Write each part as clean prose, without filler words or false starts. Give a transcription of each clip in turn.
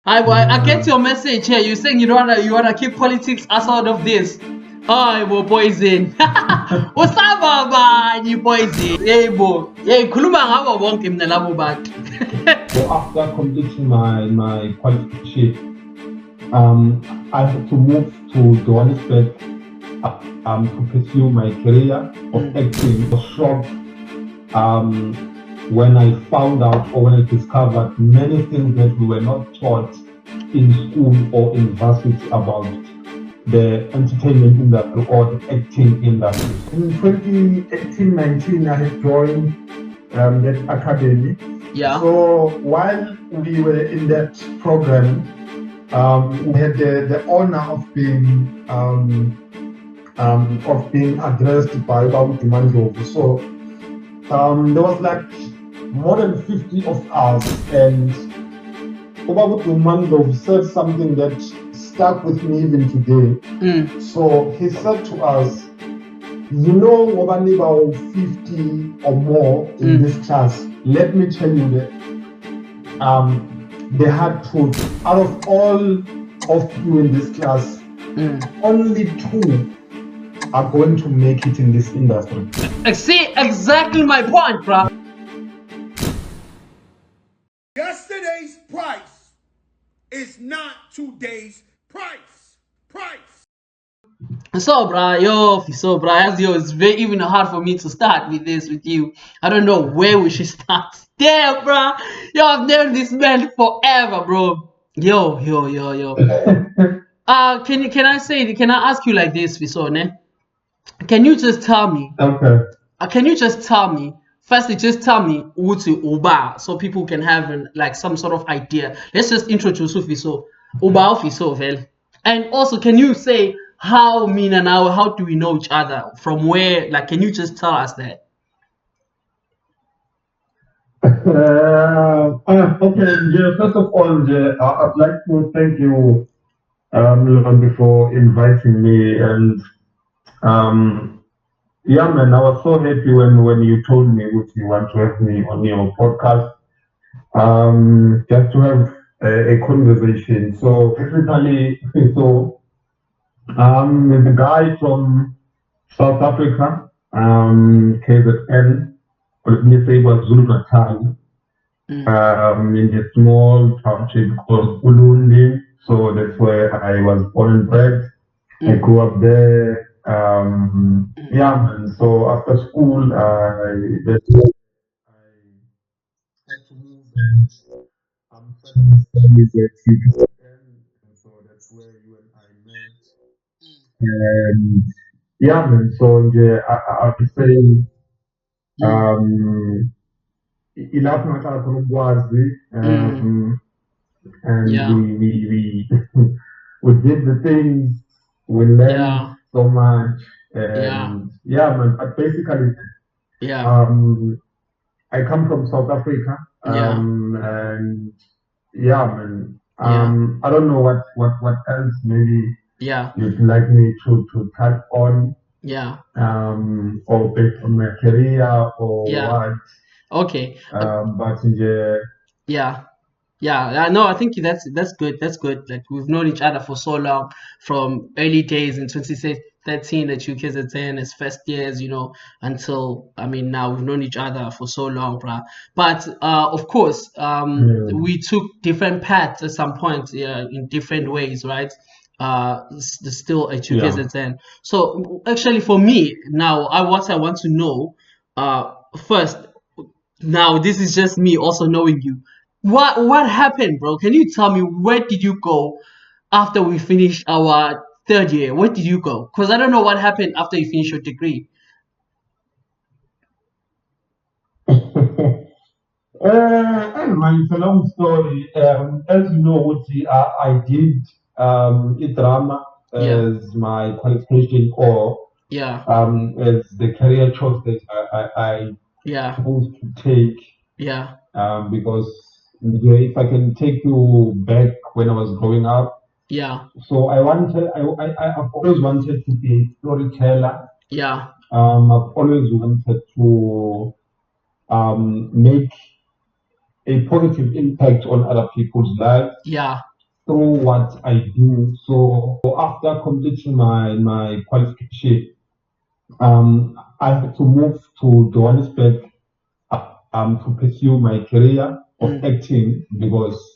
I get your message here. You're saying you wanna keep politics out of this. Oh, bo poison. Usaba bani poison. Hey bo. Hey, khuluma ngabo bonke mina labo bantu. So after completing my qualification, I had to move to Johannesburg to pursue my career of acting. I was shocked when I found out or when I discovered many things that we were not taught in school or in varsity about the entertainment industry or the acting industry. In 2018-19, I had joined that academy. Yeah. So while we were in that program, we had the honor of being addressed by Ndlovu. So there was like more than 50 of us, and Ndlovu said something that stuck with me even today. So he said to us, you know, about 50 or more in this class. Let me tell you that the hard truth. Out of all of you in this class, only 2 are going to make it in this industry. See, exactly my point, bro. Yesterday's price is not today's price. So, bro, it's very even hard for me to start with this with you. I don't know where we should start. Damn, bro. Yo, I've known this man forever, bro. Yo. Can I ask you like this, Fisone? Can you just tell me? Okay. Can you just tell me? Firstly, just tell me Uti Uba, so people can have like some sort of idea. Let's just introduce Fiso. Uba Fiso, well. And also, can you say how me and now how do we know each other? From where? Like, can you just tell us that? Okay. Yeah, first of all, I'd like to thank you, for inviting me, and yeah, man, I was so happy when you told me what you want to have me on your podcast, just to have a conversation. So basically, there's a guy from South Africa, KZN, or let me say was Zulu Natal, in a small township called Ulundi. So that's where I was born and bred. I grew up there. Yeah, man. So after school, I had to move, and studies at UPN, and so that's where you and I met. And yeah, man. So I have to say, enough matter and Yeah. we we did the things, we learned so much, and yeah, man. But basically, I come from South Africa, and yeah, man. I don't know what else maybe you'd like me to touch on, or based on my career or what. Okay. But No, I think that's good. That's good. Like, we've known each other for so long, from early days in 2013 at UKZN as first years, until now we've known each other for so long, bruh. But of course, we took different paths at some point, in different ways, right? Still at UKZN. So actually, for me now, what I want to know, first. Now, this is just me also knowing you. What happened, bro? Can you tell me, where did you go after we finished our 3rd year? Where did you go? Because I don't know what happened after you finished your degree. Man, it's a long story. As you know, I did drama as my qualification, or as the career choice that I chose to take. Because if I can take you back when I was growing up. So I've always wanted to be a storyteller. I've always wanted to make a positive impact on other people's lives. through what I do. So after completing my qualification, I had to move to Johannesburg to pursue my career of acting because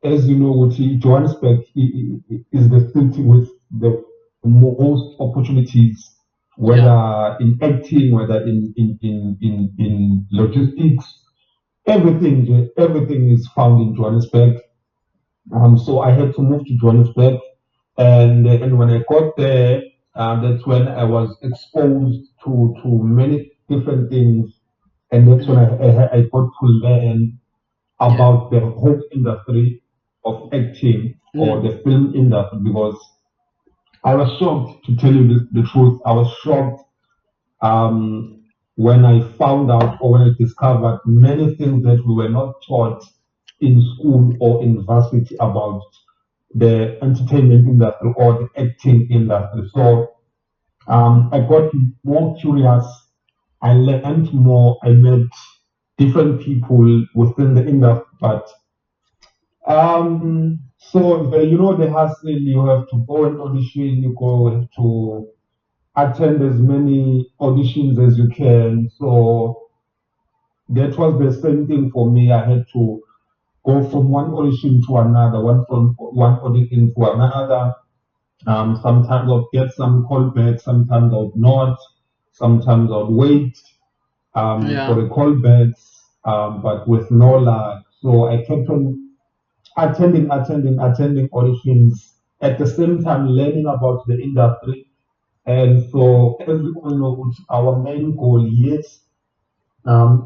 as you know, Johannesburg is the city with the most opportunities, whether in acting, whether in logistics, everything is found in Johannesburg. So I had to move to Johannesburg, and when I got there, that's when I was exposed to many different things, and that's when I got to learn about the whole industry of acting or the film industry, because I was shocked, to tell you the truth. I was shocked when I found out or when I discovered many things that we were not taught in school or in varsity about the entertainment industry or the acting industry. So I got more curious. I learned more. I met different people within the industry, but so the hustle, you have to go and audition, you go to attend as many auditions as you can. So that was the same thing for me. I had to go from one audition to another, one audition to another. Sometimes I'll get some callbacks, sometimes I'll not, sometimes I'll wait for the callbacks, but with no luck. So I kept on attending auditions, at the same time learning about the industry. And so, as we all know, our main goal, yes,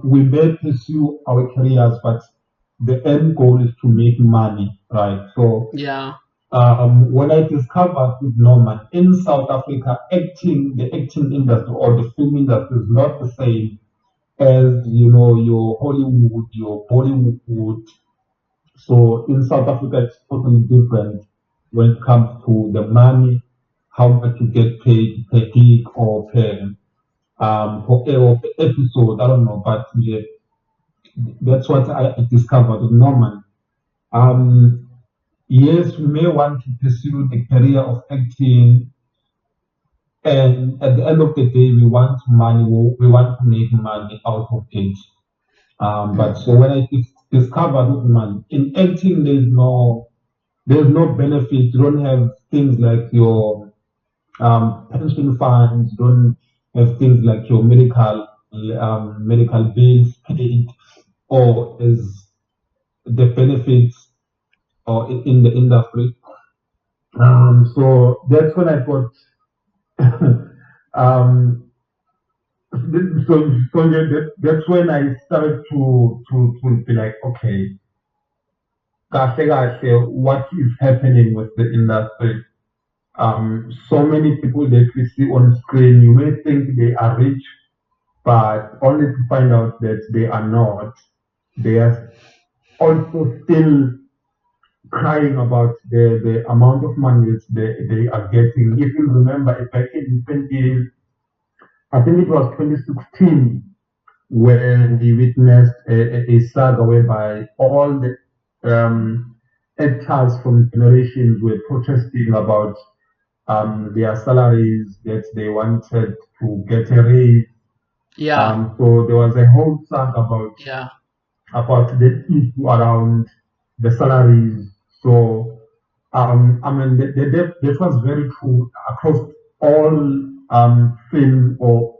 we may pursue our careers, but the end goal is to make money, right? So, when I discovered with Norman in South Africa, the acting industry or the film industry is not the same as your Hollywood, your Bollywood. So in South Africa, it's totally different when it comes to the money, how much you get paid per gig or per episode. I don't know, but yeah, that's what I discovered with Norman. Yes, we may want to pursue the career of acting, and at the end of the day, we want money. We want to make money out of it. But so when I discovered Norman in acting, there's no benefit. You don't have things like your pension funds. You don't have things like your medical bills paid, or is the benefits or in the industry. So that's when I got. That's when I started to be like, okay, what is happening with the industry? So many people that we see on screen, you may think they are rich, but only to find out that they are not. They are also still crying about the amount of money that they are getting. If you remember, back in I think it was 2016, when we witnessed a saga whereby all the actors from generations were protesting about their salaries, that they wanted to get a raise. So there was a whole saga about the issue around the salaries. So I mean that was very true across all film or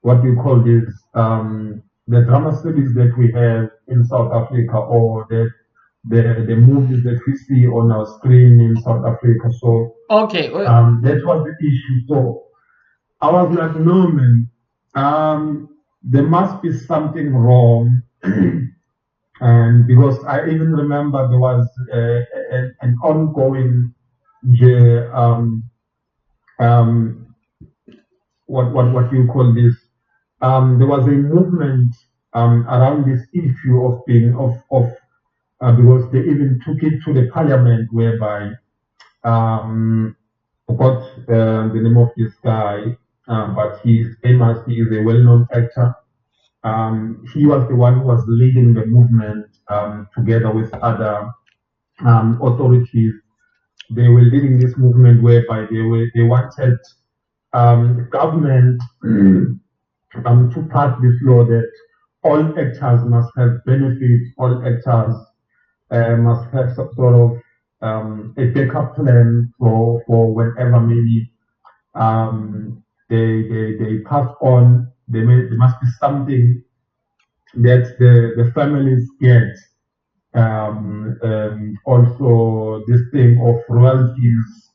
what we call this the drama series that we have in South Africa, or the movies that we see on our screen in South Africa. So that was the issue. So I was like, no man, there must be something wrong. And because I even remember there was an ongoing what do you call this? There was a movement around this issue of being of because they even took it to the parliament, whereby forgot the name of this guy, but he's famous. He is a well-known actor. He was the one who was leading the movement together with other authorities. They were leading this movement whereby they wanted the government to pass this law that all actors must have benefits, all actors must have some sort of a backup plan for whenever maybe they pass on. There must be something that the families get. Also, this thing of royalties.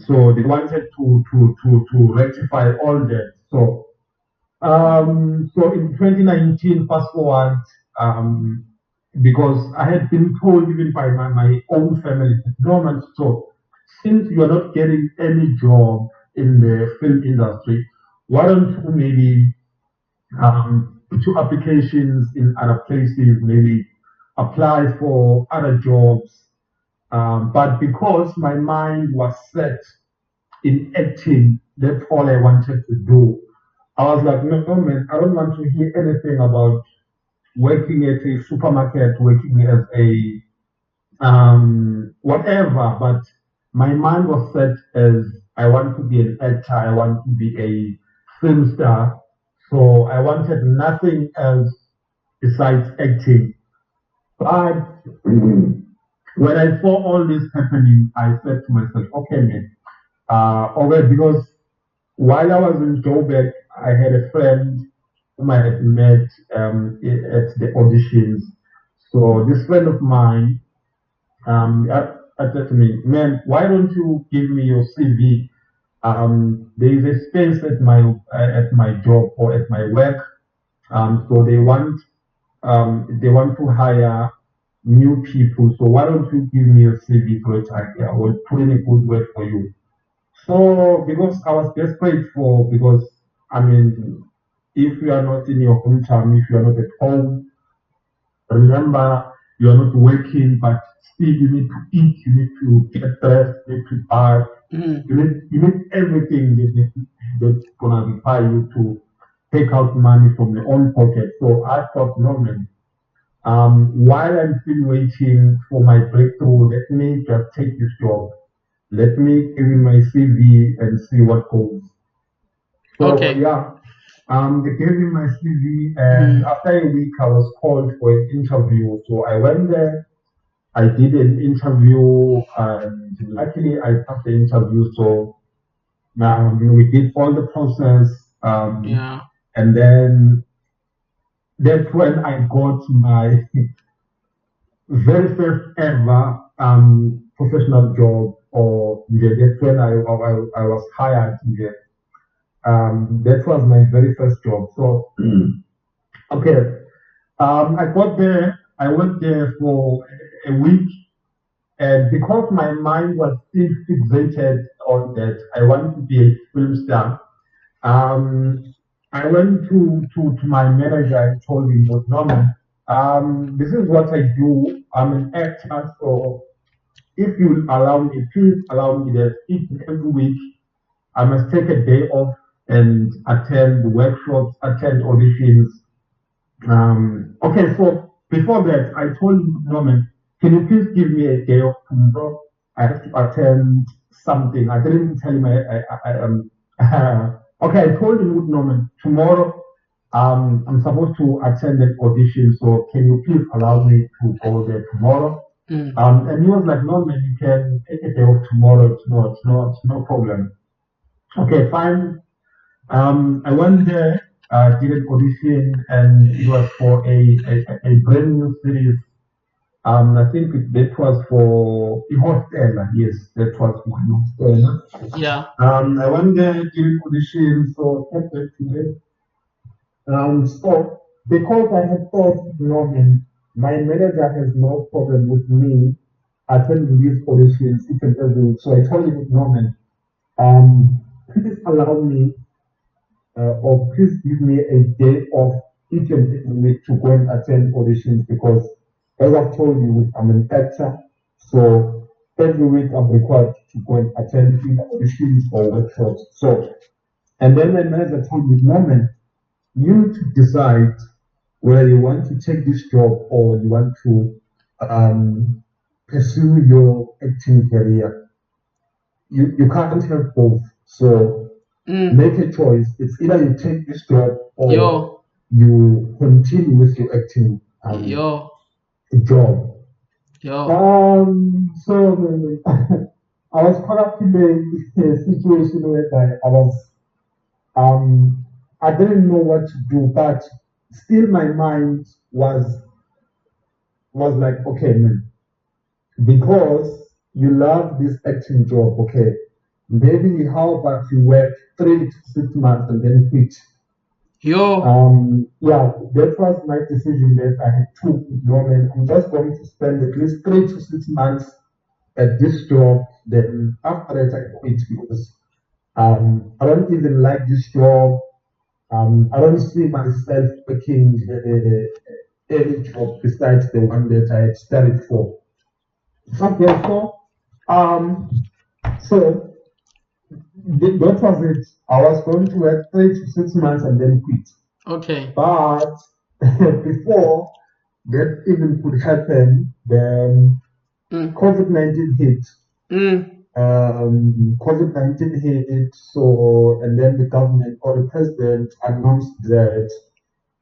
So they wanted to rectify all that. So in 2019, fast forward, because I had been told even by my own family, Norman, so since you are not getting any job in the film industry, why don't you maybe put your applications in other places, maybe apply for other jobs. But because my mind was set in acting, that's all I wanted to do. I was like, no, man, I don't want to hear anything about working at a supermarket, working as a whatever. But my mind was set as I want to be an actor, I want to be a film star. So I wanted nothing else besides acting. But when I saw all this happening, I said to myself, okay, man, okay, because while I was in Joburg, I had a friend whom I had met at the auditions. So this friend of mine, I said to me, man, why don't you give me your CV? There is a space at my job or at my work. So they want to hire new people. So why don't you give me your CV for it? I will put in a good word for you. So because I was desperate because I mean, if you are not in your hometown, if you are not at home, remember you are not working, but still you need to eat, you need to get dressed, you need to buy, you need everything that's gonna require you to take out money from your own pocket. So I thought, no man, while I'm still waiting for my breakthrough, let me just take this job. Let me give him my CV and see what goes. So Okay. yeah, they gave me my CV, and after a week, I was called for an interview. So I went there. I did an interview, and luckily I passed the interview. So we did all the process, Yeah. and then that's when I got my very first ever professional job, or that's when I was hired. That was my very first job. So okay, I got there. I went there for a week, and because my mind was still fixated on that, I wanted to be a film star. Um, I went to my manager and told him, "But Norman, this is what I do. I'm an actor, so if you allow me, please allow me that each and every week I must take a day off and attend workshops, attend auditions." Okay, so before that, I told him, Norman, can you please give me a day off tomorrow? I have to attend something. I didn't tell him okay, I told him, Norman, tomorrow I'm supposed to attend an audition, so can you please allow me to go there tomorrow? And he was like, no, man, you can take a day off tomorrow. It's no problem. Okay, fine. I went there, did an audition, and it was for a brand new series. I think that was for Hostel. Yes, that was one Hostel. Yeah. I went there, did an audition, so kept it to it. So because I had thought, no, man, my manager has no problem with me attending these auditions each and every week. So I told him, no, man, please allow me or please give me a day off each and every week to go and attend auditions because, as I've told you, I'm an actor. So every week I'm required to go and attend either auditions or workshops. So, and then my manager told me, Norman, you need to decide whether you want to take this job or you want to pursue your acting career. You can't have both. So make a choice. It's either you take this job or you continue with your acting job. So I was caught up in a situation where I was I didn't know what to do, but still my mind was like, okay, man, because you love this acting job, okay, maybe how about you work 3 to 6 months and then quit? Yeah, that was my decision that I had took. Man, I'm just going to spend at least 3 to 6 months at this job. Then after that, I quit because I don't even like this job. I don't see myself working any job besides the one that I had studied for. Okay, so that was it. I was going to work 3 to 6 months and then quit. Okay. But before that even could happen, then COVID-19 hit. COVID-19 hit, so, and then the government or the president announced that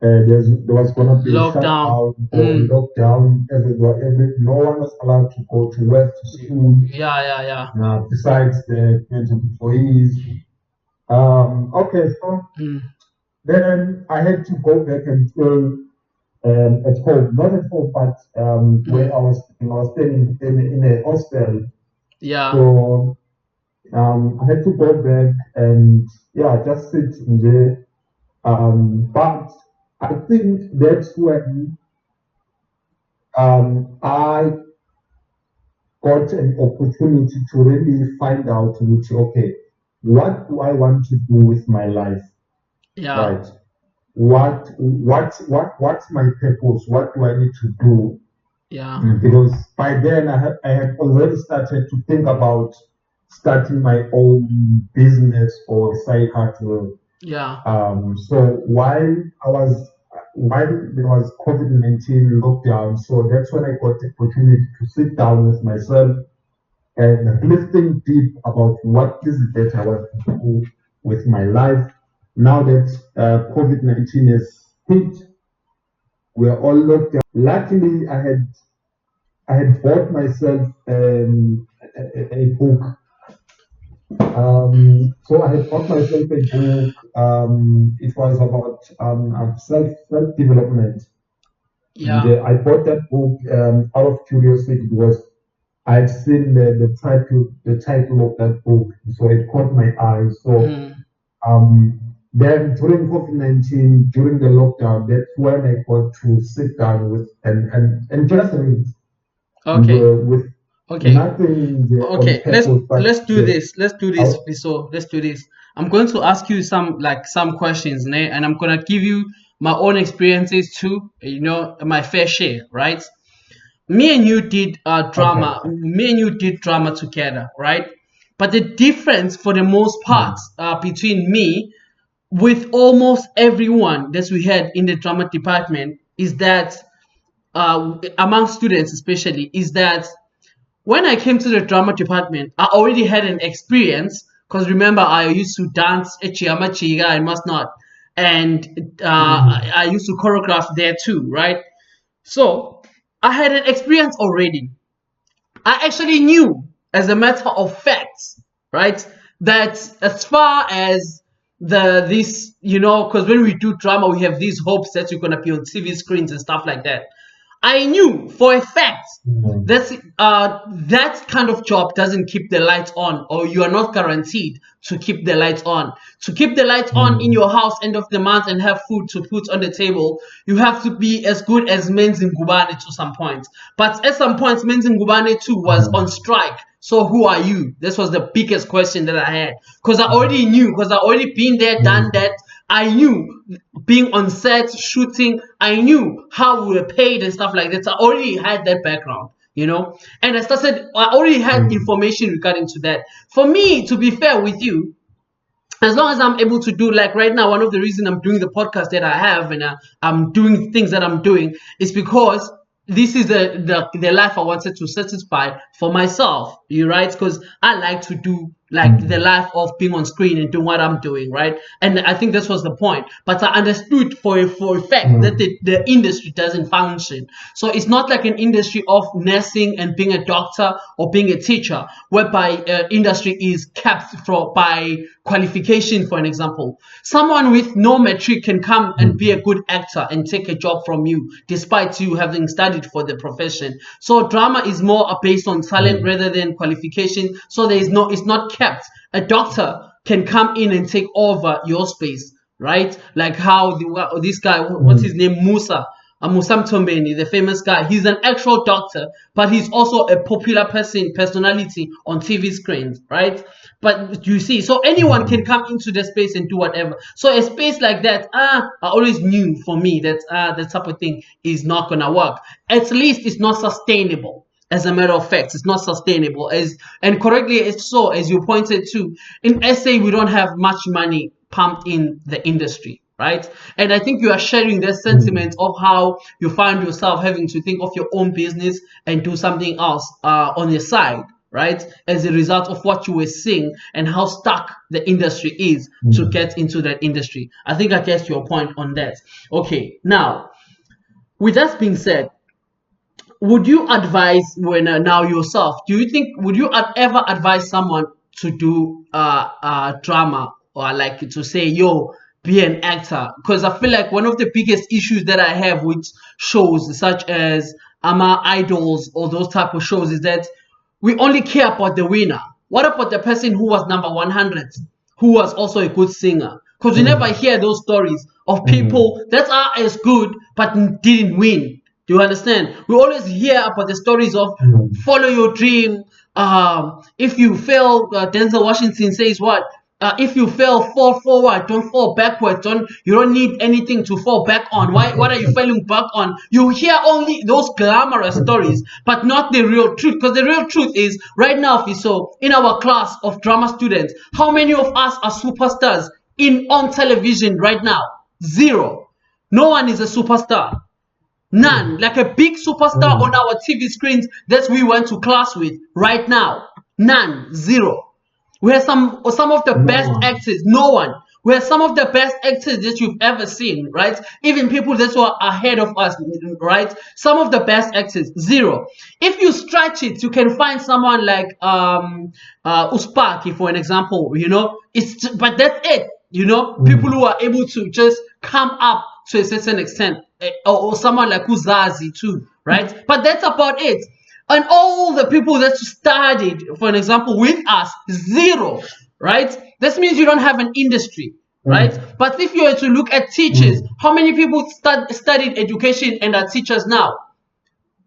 there was going to be a shutdown or lockdown everywhere. No one was allowed to go to work, to school. Besides the employees. Okay, so then I had to go back and stay at home, not at home, but where I was staying in a hostel. So I had to go back and just sit there. But I think that's when I got an opportunity to really find out, which, okay, what do I want to do with my life? Right. What's my purpose? What do I need to do? Because by then I had already started to think about starting my own business or side hustle. So while there was COVID-19 lockdown, so that's when I got the opportunity to sit down with myself and really think deep about what is it that I want to do with my life. Now that COVID-19 is hit, we're all locked down. Luckily, I had bought myself a book. So I had bought myself a book. It was about self-development. I bought that book out of curiosity because I'd seen the title of that book, so it caught my eye. So then during COVID-19, during the lockdown, that's when I got to sit down with and just read. Nothing okay, let's do this. So let's do this. I'm going to ask you some questions, and I'm gonna give you my own experiences too. My fair share, right? Me and you did drama. Okay. Me and you did drama together, right? But the difference, for the most part, between me with almost everyone that we had in the drama department is that, among students especially, is that when I came to the drama department, I already had an experience, because remember, I used to dance at Chiyama Chiga and Must Not, and I used to choreograph there too, right? So I had an experience already. I actually knew, as a matter of fact, right, that as far as because when we do drama, we have these hopes that you're gonna be on TV screens and stuff like that. I knew for a fact that kind of job doesn't keep the lights on, or you are not guaranteed to keep the lights on. To keep the lights on in your house end of the month and have food to put on the table, you have to be as good as Men's Ngubane to some point. But at some points, Men's Ngubane too was on strike. So who are you? This was the biggest question that I had, because I already knew, because I already been there, done that. I knew being on set, shooting, I knew how we were paid and stuff like that. So I already had that background, and I already had information regarding to that. For me, to be fair with you, as long as I'm able to do, like right now, one of the reasons I'm doing the podcast that I have, and I'm doing things that I'm doing, is because this is the life I wanted to satisfy for myself. You right? Because I like to do like the life of being on screen and doing what I'm doing, right? And I think this was the point. But I understood for a fact that the industry doesn't function. So it's not like an industry of nursing and being a doctor or being a teacher, whereby industry is capped by qualification. For an example, someone with no metric can come and be a good actor and take a job from you, despite you having studied for the profession. So drama is more based on talent rather than qualification. So it's not kept. A doctor can come in and take over your space, right? Like how this guy, what's his name, Musa Mtombeni, the famous guy. He's an actual doctor, but he's also a popular personality on TV screens, right? But you see, so anyone can come into the space and do whatever. So a space like that, I always knew for me that that type of thing is not gonna work. At least it's not sustainable. As a matter of fact, it's not sustainable. And correctly, it's so, as you pointed to, in SA, we don't have much money pumped in the industry, right? And I think you are sharing that sentiment of how you find yourself having to think of your own business and do something else on your side, right? As a result of what you were seeing and how stuck the industry is to get into that industry. I think I get your point on that. Okay, now, with that being said, would you advise now yourself? Would you ever advise someone to do drama, or like to say, yo, be an actor? Because I feel like one of the biggest issues that I have with shows such as Idols or those type of shows is that we only care about the winner. What about the person who was number 100, who was also a good singer? Because we never hear those stories of people that are as good but didn't win. Do you understand? We always hear about the stories of follow your dream. If you fail, Denzel Washington says what? If you fail, fall forward. Don't fall backwards. You don't need anything to fall back on. What are you falling back on? You hear only those glamorous stories, but not the real truth. Because the real truth is, right now, Fiso, in our class of drama students, how many of us are superstars on television right now? Zero. No one is a superstar. None. Like a big superstar on our TV screens that we went to class with right now. None. Zero. We have some of the best actors. No one. We have some of the best actors that you've ever seen, right? Even people that were ahead of us, right? Some of the best actors. Zero. If you stretch it, you can find someone like Uspaki, for an example, you know. But that's it, you know. People who are able to just come up to a certain extent. Or someone like Uzazi too, right? But that's about it. And all the people that studied, for an example, with us, zero, right? This means you don't have an industry, right? But if you were to look at teachers, how many people studied education and are teachers now?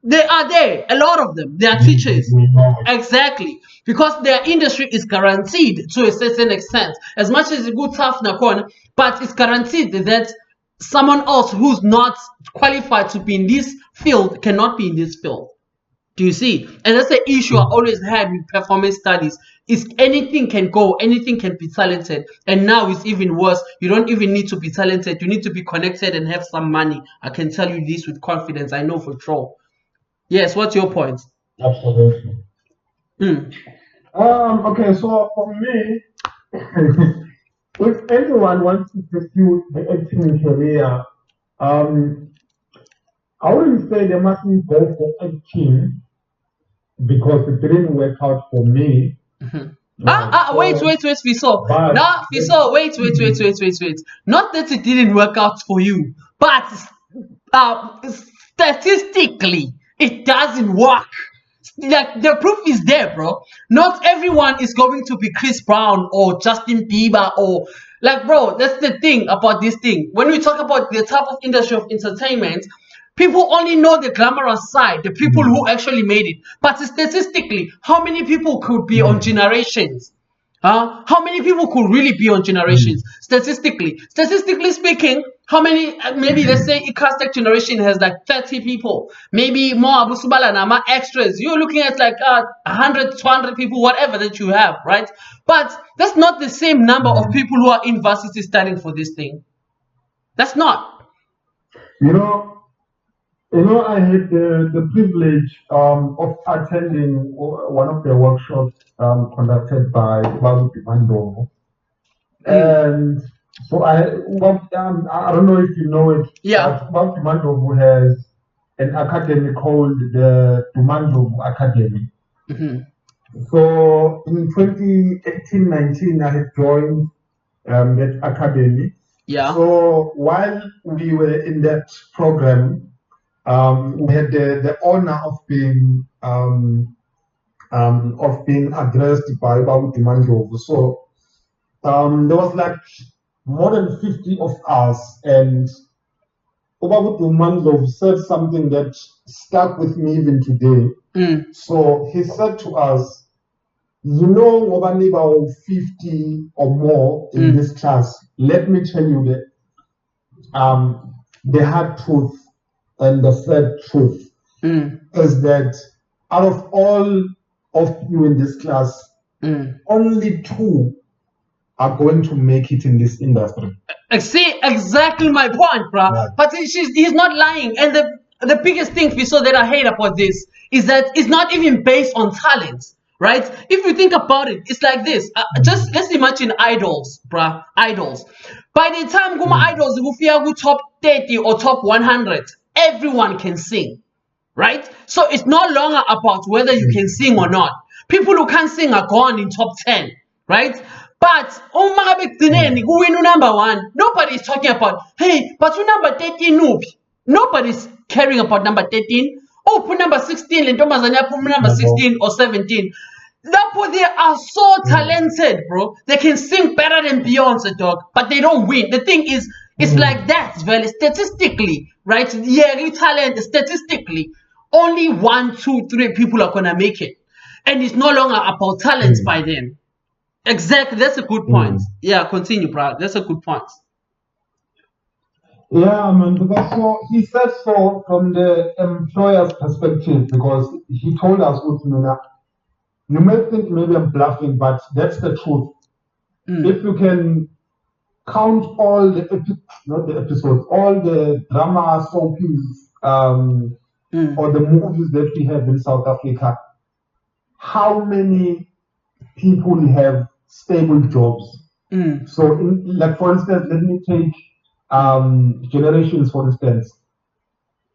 They are there. A lot of them. They are teachers. Exactly. Because their industry is guaranteed to a certain extent. As much as it's good tough nakon, but it's guaranteed that someone else who's not qualified to be in this field cannot be in this field. Do you see? And that's the issue I always had with performance studies. Is anything can go, anything can be talented. And now it's even worse. You don't even need to be talented. You need to be connected and have some money. I can tell you this with confidence. I know for sure. Yes, what's your point? Absolutely. Okay, so for me, if anyone wants to pursue the acting career, I wouldn't say they mustn't go for acting because it didn't work out for me. Wait, Fiso. Now, Fiso, wait. Not that it didn't work out for you, but statistically, it doesn't work. Like, the proof is there, bro. Not everyone is going to be Chris Brown or Justin Bieber or like, bro, that's the thing about this thing. When we talk about the type of industry of entertainment, people only know the glamorous side, the people who actually made it. But statistically, how many people could be on Generations? How many people could really be on Generations? Statistically speaking, how many, maybe let's say Icastic Generation has like 30 people, maybe more Abu Subala Nama extras. You're looking at like 100, 200 people, whatever that you have, right? But that's not the same number of people who are in varsity studying for this thing. That's not. I had the privilege of attending one of the workshops conducted by Ndlovu. And so I don't know if you know it. Yeah. But Ndlovu has an academy called the Ndlovu Academy. So in 2018-19, I had joined that academy. Yeah. So while we were in that program, we had the honor of being addressed by Ndlovu. So there was like more than 50 of us, and Ndlovu said something that stuck with me even today. So he said to us, over 50 or more in this class, let me tell you that the hard truth and the sad truth is that out of all of you in this class, only 2 are going to make it in this industry. See, exactly my point, bro. Yeah. But he's not lying. And the biggest thing we saw that I hate about this is that it's not even based on talent. Right? If you think about it, it's like this. Just let's imagine idols, bruh. Idols. By the time idols go top 30 or top 100, everyone can sing. Right? So it's no longer about whether you can sing or not. People who can't sing are gone in top 10. Right? But who win number 1? Nobody's talking about, hey, but who number 13 noob? Nobody's caring about number 13. Oh, put number 16 and Tomazania put number 16 or 17. They are so talented, bro. They can sing better than Beyonce, dog, but they don't win. The thing is, it's like that, well, statistically, right? Yeah, talent, statistically, only 1, 2, 3 people are gonna make it. And it's no longer about talent by them. Exactly, that's a good point. Yeah, continue, bro. That's a good point. Yeah, man, because so he said so from the employer's perspective, because he told us, you may think maybe I'm bluffing, but that's the truth. If you can count all the episodes, all the drama soapies, or the movies that we have in South Africa, how many people have stable jobs? So, for instance, let me take Generations, for instance.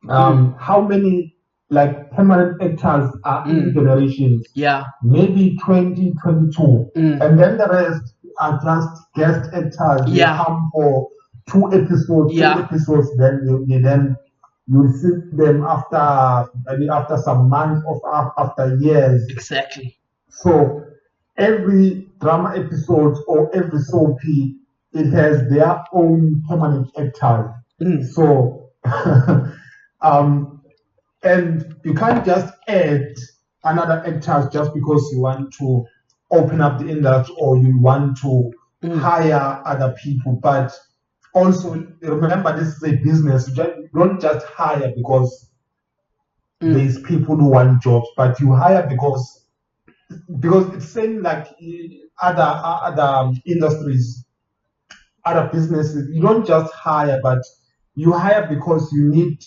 How many permanent actors are in Generations? Yeah. Maybe 20, 22. And then the rest are just guest actors. They come for 2 episodes, 3 episodes, then you see them after some months or after years. Exactly. So every drama episode or every soapy, it has their own permanent actors. So and you can't just add another actor just because you want to open up the industry or you want to hire other people. But also remember, this is a business. You don't just hire because there's people who want jobs, but you hire because it's same like other industries, other businesses. You don't just hire, but you hire because you need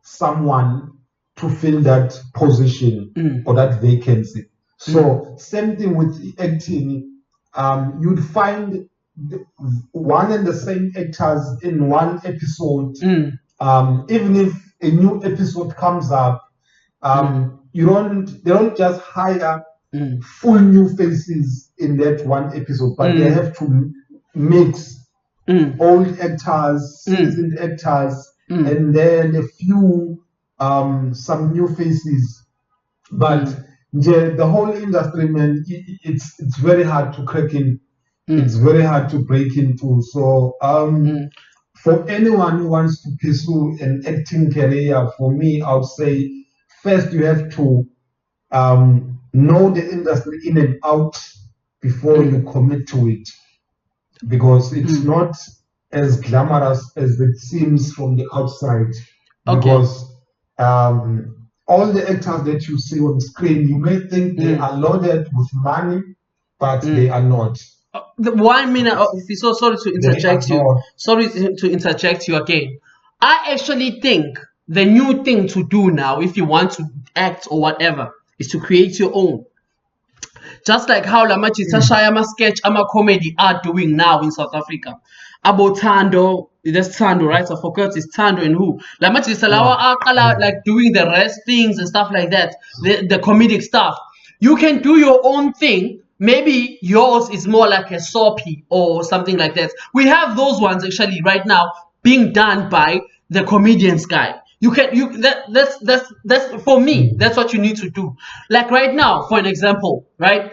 someone to fill that position or that vacancy. So same thing with acting. You'd find one and the same actors in one episode. Even if a new episode comes up, they don't just hire full new faces in that one episode, but they have to mix old actors, seasoned actors, and then a few some new faces. But the whole industry, man, it's very hard to crack in. It's very hard to break into. So for anyone who wants to pursue an acting career, for me, I would say first you have to know the industry in and out. before you commit to it, because it's not as glamorous as it seems from the outside. Because all the actors that you see on screen, you may think they are loaded with money, but they are not. The 1 minute. So sorry to interject you. Sorry to interject you again. I actually think the new thing to do now, if you want to act or whatever, is to create your own. Just like how Lamachita Shayama sketch, ama comedy are doing now in South Africa. About Tando, that's Tando, right? I forgot it's Tando and who. Lamachita Salawa are like doing the rest things and stuff like that. The comedic stuff. You can do your own thing. Maybe yours is more like a soapy or something like that. We have those ones actually right now being done by the comedians guy. That's for me, that's what you need to do. Like right now, for an example, right?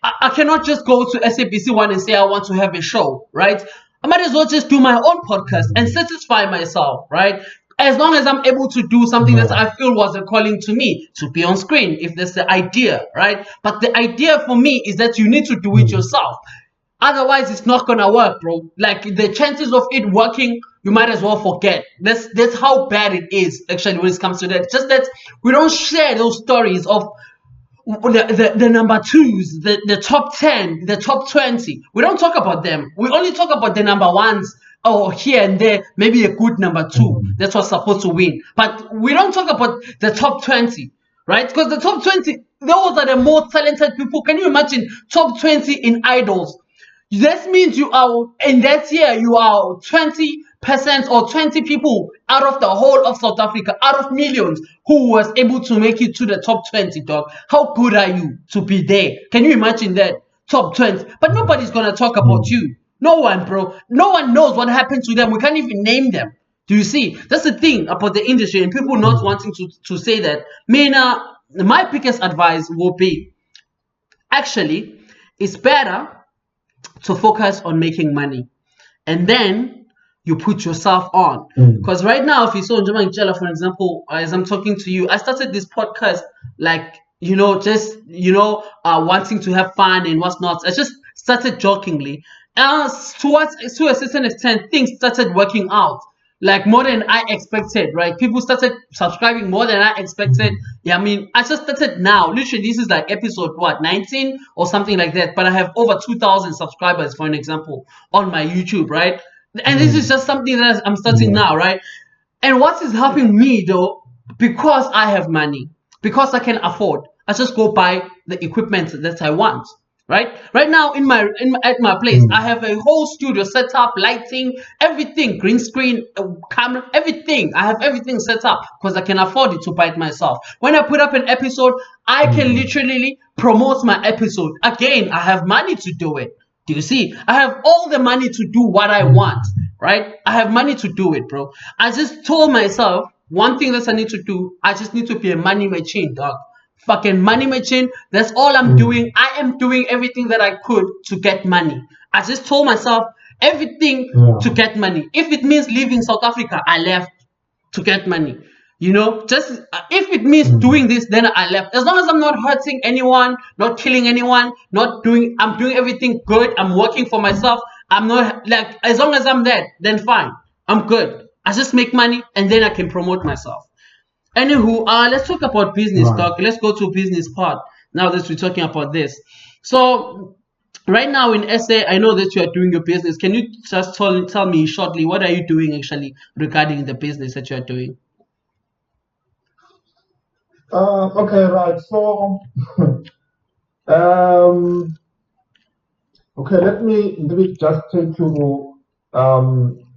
I cannot just go to SABC One and say I want to have a show, right? I might as well just do my own podcast and satisfy myself, right? As long as I'm able to do something that I feel was a calling to me to be on screen, if that's the idea, right? But the idea for me is that you need to do it yourself. Otherwise, it's not gonna work, bro. Like the chances of it working, you might as well forget. That's how bad it is actually when it comes to that. Just that we don't share those stories of the number twos, the top 10, the top 20. We don't talk about them. We only talk about the number ones. Oh, here and there, maybe a good number two. That's what's supposed to win. But we don't talk about the top 20, right? Because the top 20, those are the most talented people. Can you imagine top 20 in idols? That means you are, in that year, you are 20% or 20 people out of the whole of South Africa, out of millions, who was able to make it to the top 20, dog. How good are you to be there? Can you imagine that? Top 20. But nobody's going to talk about you. No one, bro. No one knows what happened to them. We can't even name them. Do you see? That's the thing about the industry and people not wanting to say that. My biggest advice will be, actually, it's better to focus on making money, and then you put yourself on. Because right now, if you saw Ndlovu Jela, for example, as I'm talking to you, I started this podcast like, just wanting to have fun and what's not. I just started jokingly, and to a certain extent, things started working out. Like more than I expected, right? People started subscribing more than I expected. Yeah, I mean, I just started now. Literally, this is like episode 19 or something like that. But I have over 2,000 subscribers, for an example, on my YouTube, right? And this is just something that I'm starting now, right? And what is helping me though, because I have money, because I can afford, I just go buy the equipment that I want. Right now at my place, I have a whole studio set up, lighting, everything, green screen, camera, everything. I have everything set up because I can afford it to buy it myself. When I put up an episode, I can literally promote my episode. Again, I have money to do it. Do you see? I have all the money to do what I want, right? I have money to do it, bro. I just told myself one thing that I need to do. I just need to be a money machine, dog. Fucking money machine. That's all I'm doing. I am doing everything that I could to get money. I just told myself everything to get money. If it means leaving South Africa, I left to get money. Just if it means doing this, then I left. As long as I'm not hurting anyone, not killing anyone, I'm doing everything good. I'm working for myself. I'm not like, as long as I'm there, then fine. I'm good. I just make money and then I can promote myself. Anywho, let's talk about business talk. Let's go to business part now that we're talking about this. So right now in SA, I know that you are doing your business. Can you just tell me shortly, what are you doing actually regarding the business that you are doing? Okay, right. So, okay, let me just take you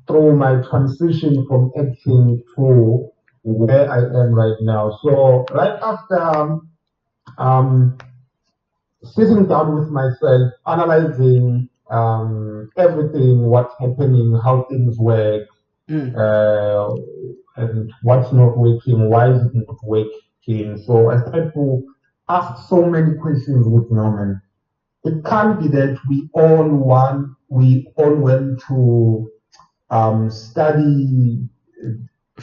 through my transition from acting to where I am right now. So, right after sitting down with myself, analyzing everything, what's happening, how things work, and what's not working, why is it not working. So I started to ask so many questions with Norman. It can't be that we all went to study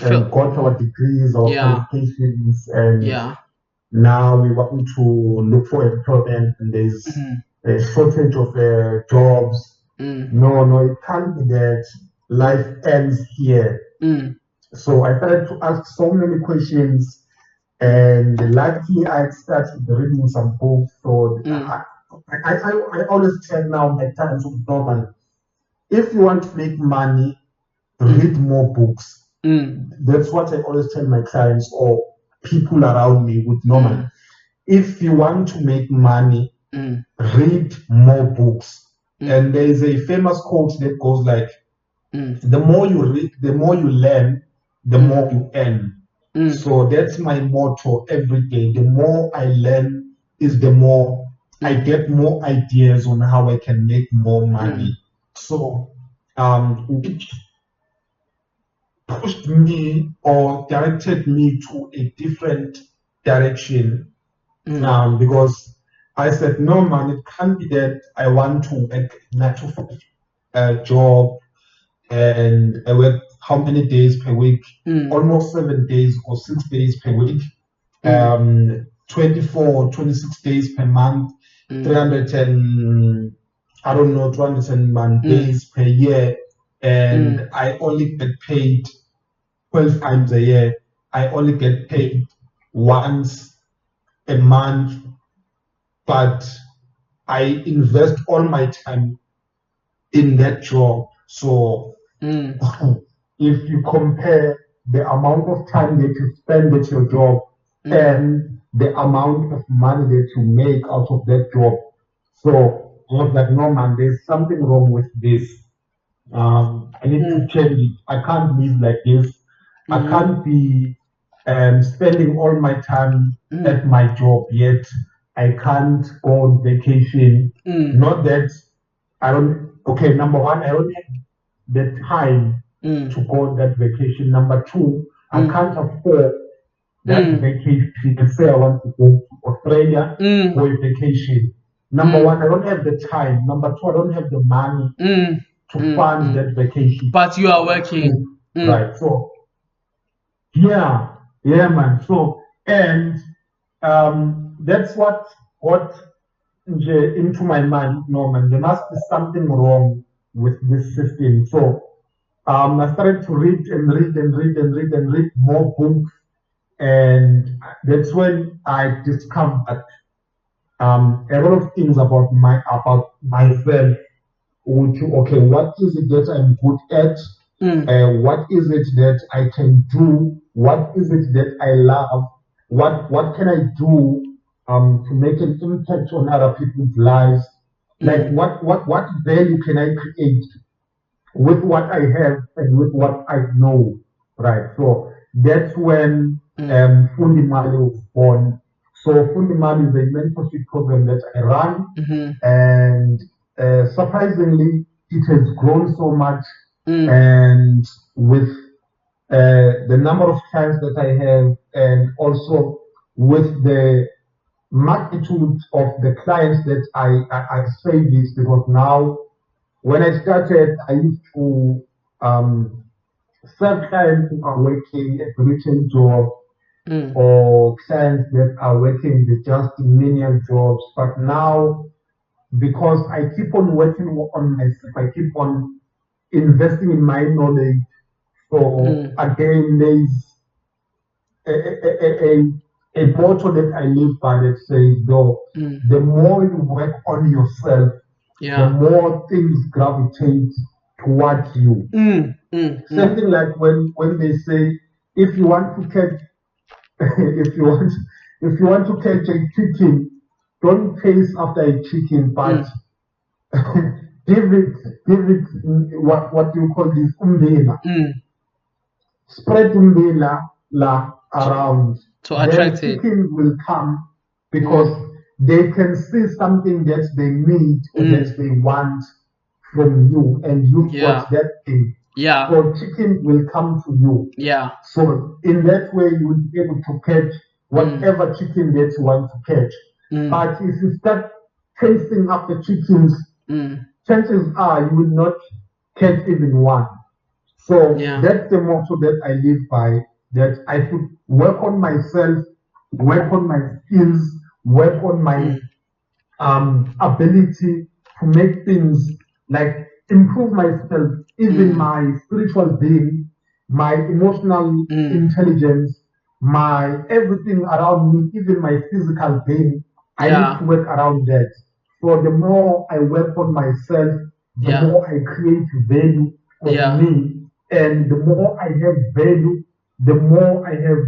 and got our degrees or qualifications, and now we want to look for employment, and there's a shortage of jobs. No, it can't be that life ends here. So I started to ask so many questions, and luckily I started reading some books. So I always tell now my times of normal. If you want to make money, read more books. That's what I always tell my clients or people around me with normal. If you want to make money, read more books. And there is a famous quote that goes like, the more you read, the more you learn, the more you earn. So that's my motto every day. The more I learn is the more I get more ideas on how I can make more money. So which pushed me or directed me to a different direction. Because I said, no, man, it can't be that I want to work 9 to 5 job and I work how many days per week? Almost 7 days or 6 days per week. 24, 26 days per month, 300 and I don't know, 201 days per year, and I only get paid 12 times a year. I only get paid once a month, but I invest all my time in that job. So if you compare the amount of time that you spend at your job and the amount of money that you make out of that job, so I was like, no, man, there's something wrong with this. I need to change it. I can't live like this. I can't be spending all my time at my job, yet I can't go on vacation. Not that I don't, okay, number one, I don't have the time to go on that vacation. Number two, I can't afford that vacation. Let's say I want to go to Australia for a vacation. Number one, I don't have the time. Number two, I don't have the money to fund that vacation. But you are working. Right. So, yeah, man. So, and that's what into my mind, Norman. There must be something wrong with this system. So, I started to read and read more books, and that's when I discovered a lot of things about myself. Okay, what is it that I'm good at? What is it that I can do? What is it that I love? What can I do to make an impact on other people's lives? Like what value can I create with what I have and with what I know, right? So that's when Fundimali was born. So Fundimali is a mentorship program that I run, and surprisingly, it has grown so much, and with the number of clients that I have, and also with the magnitude of the clients that I service, because now when I started, I used to serve clients who are working a retail job or clients that are working the just menial jobs. But now, because I keep on working on myself, I keep on investing in my knowledge. So again, there's a motto that I live by that says, though, the more you work on yourself, the more things gravitate towards you. Something like when they say, if you want to catch if you want to catch a chicken, don't chase after a chicken, but give it what you call this umbrella. Spread umbrella around. To attract then chickens will come because they can see something that they need or that they want from you, and you got that thing. So chickens will come to you. So in that way, you will be able to catch whatever chicken that you want to catch. But if you start chasing after chickens, chances are you will not catch even one. So that's the motto that I live by, that I should work on myself, work on my skills, work on my ability to make things like improve myself, even my spiritual being, my emotional intelligence, my everything around me, even my physical being. I need to work around that. So the more I work on myself, the more I create value of me, and the more I have value, the more I have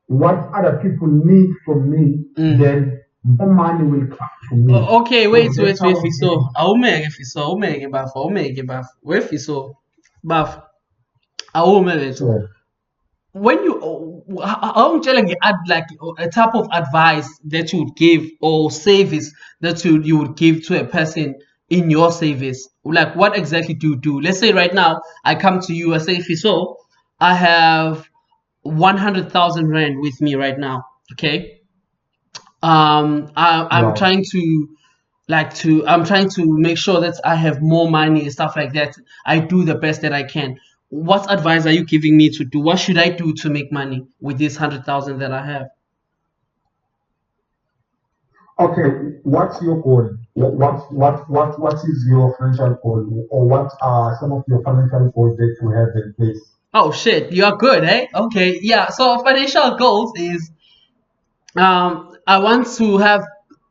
what other people need from me, then more money will come to me. Okay, wait, So that's how it Fiso. is. Awumeke bafo. Where Fiso? Bafo. Awume So, when you I'm telling you add like a type of advice that you would give or service that you would give to a person in your service, like what exactly do you do? Let's say right now I come to you, I say, Fiso, I have 100,000 rand with me right now. Okay, I'm right. trying to I'm trying to make sure that I have more money and stuff like that. I do the best that I can. What advice are you giving me to do? What should I do to make money with this 100,000 that I have? Okay, what's your goal? What is your financial goal, or what are some of your financial goals that you have in place? Oh shit, you are good, eh? Okay, yeah. So financial goals is I want to have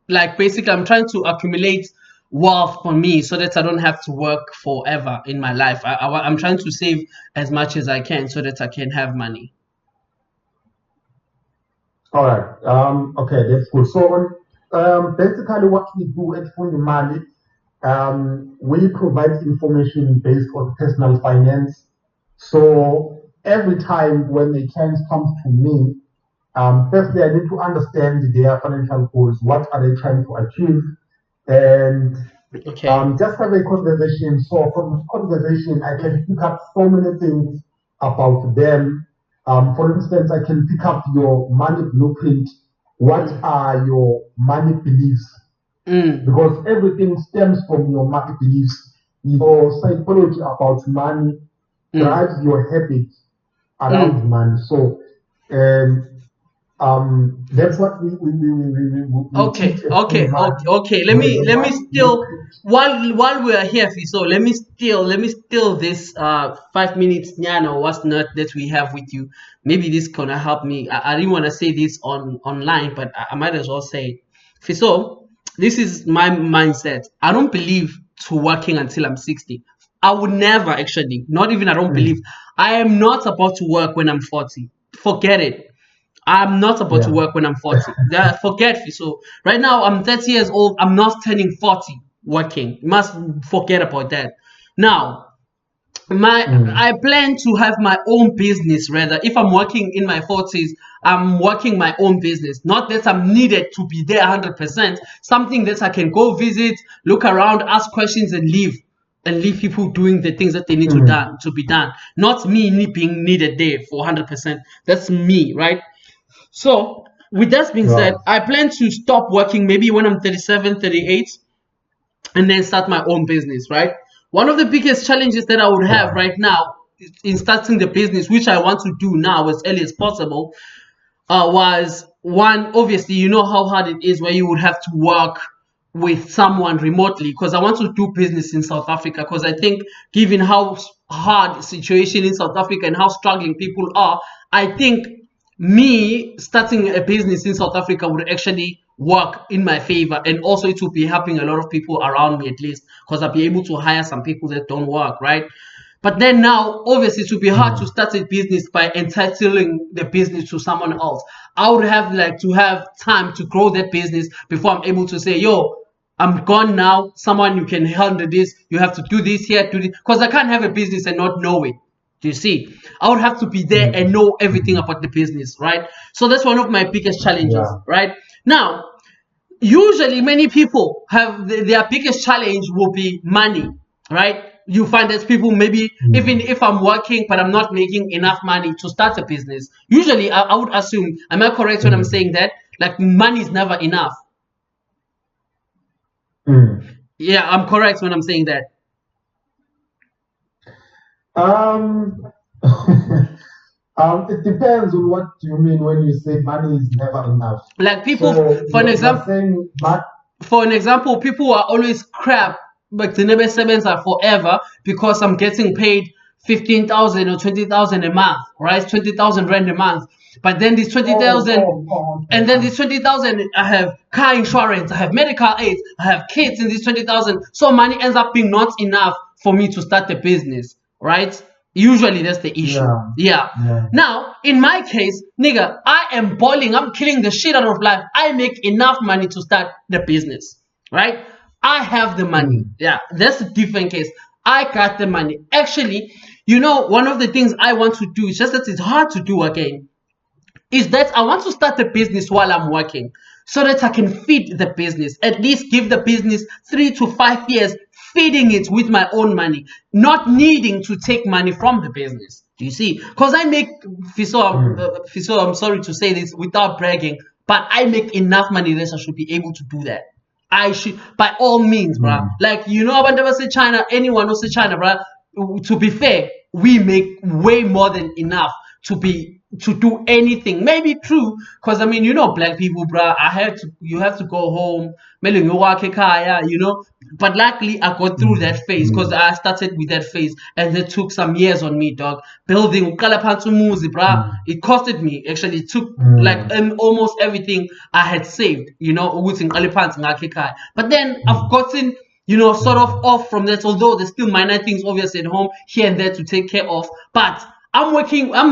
like basically I'm trying to accumulate wealth for me so that I don't have to work forever in my life. I'm trying to save as much as I can so that I can have money. All right. Okay, that's good. So, basically, what we do at Fundi Money, we provide information based on personal finance. So, every time when a client comes to me, firstly, I need to understand their financial goals. What are they trying to achieve? And Okay. just have a conversation. So from this conversation, I can pick up so many things about them. For instance, I can pick up your money blueprint. What are your money beliefs? Because everything stems from your money beliefs. Your psychology about money drives your habits around money. So, that's what we Okay, teach at okay, Fundi okay, Money. okay. Where the Let me money still blueprint. while we are here, so let me steal this 5 minutes nyana or what's not that we have with you. Maybe this gonna help me. I didn't want to say this online, but I might as well say it. So this is my mindset. I don't believe to working until I'm 60. I would never actually, not even I don't believe. I am not about to work when I'm 40. Forget it. I'm not about to Yeah. work when I'm 40. Forget it. So right now I'm 30 years old. I'm not turning 40 working. You must forget about that. Now, my I plan to have my own business rather. If I'm working in my 40s, I'm working my own business. Not that I'm needed to be there 100%. Something that I can go visit, look around, ask questions, and leave people doing the things that they need to be done. Not me being needed there for 100%. That's me, right? So, with that being said, Right. I plan to stop working maybe when I'm 37, 38, and then start my own business, right? One of the biggest challenges that I would have Right. right now in starting the business, which I want to do now as early as possible, was one, obviously, you know how hard it is where you would have to work with someone remotely because I want to do business in South Africa because I think given how hard the situation in South Africa and how struggling people are, I think me starting a business in South Africa would actually work in my favor and also it will be helping a lot of people around me at least because I'll be able to hire some people that don't work, right? But then now, obviously, it would be hard to start a business by entitling the business to someone else. I would have like to have time to grow that business before I'm able to say, yo, I'm gone now. Someone you can handle this. You have to do this here, do this. Because I can't have a business and not know it. Do you see? I would have to be there and know everything about the business, right? So that's one of my biggest challenges, Yeah. right? Now, usually many people have their biggest challenge will be money, right? You find that people maybe even if I'm working but I'm not making enough money to start a business, usually I would assume, am I correct when I'm saying that, like money is never enough? Yeah, I'm correct when I'm saying that. Um, it depends on what you mean when you say money is never enough. Like people, So for an you're example, saying that. for an example, people are always crap, but the never sevens are forever because I'm getting paid 15,000 or 20,000 a month, right? 20,000 rand a month. But then this 20,000, and then this 20,000, I have car insurance, I have medical aid, I have kids in this 20,000. So money ends up being not enough for me to start the business, right? Usually that's the issue. Yeah. Now, in my case, nigga, I am balling. I'm killing the shit out of life. I make enough money to start the business, right? I have the money. Yeah, that's a different case. I got the money. Actually, one of the things I want to do, it's just that it's hard to do again, is that I want to start a business while I'm working so that I can feed the business, at least give the business 3 to 5 years feeding it with my own money, not needing to take money from the business. Do you see? Because I make, Fiso, I'm sorry to say this without bragging, but I make enough money that I should be able to do that. I should, by all means, bruh. Like, I never say China, anyone who say China, bruh. To be fair, we make way more than enough to do anything. Maybe true, because black people, bruh, you have to go home, but luckily I got through that phase because I started with that phase and it took some years on me, dog. Building bruh, it costed me. Actually, it took almost everything I had saved, but then I've gotten sort of off from that, although there's still minor things obviously at home here and there to take care of, but I'm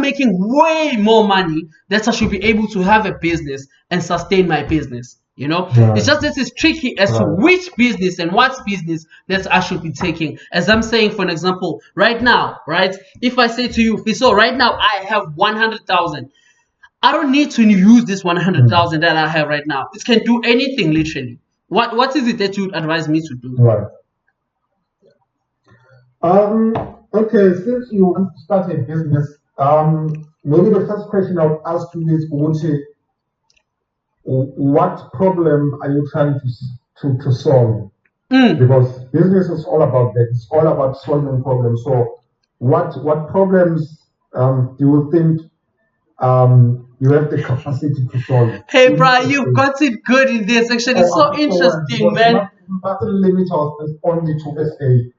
making way more money that I should be able to have a business and sustain my business. It's just this is tricky as to which business and what business that I should be taking. As I'm saying, for an example, right now, right? If I say to you, so right now I have 100,000. I don't need to use this 100,000 that I have right now. It can do anything literally. What is it that you would advise me to do? Right. Okay, since you want to start a business, maybe the first question I would ask you is, what problem are you trying to solve? Because business is all about that. It's all about solving problems. So, what problems do you think you have the capacity to solve? Hey, bro, you've got it good in this. Actually, it's so interesting, man. Nothing limits us only to SA.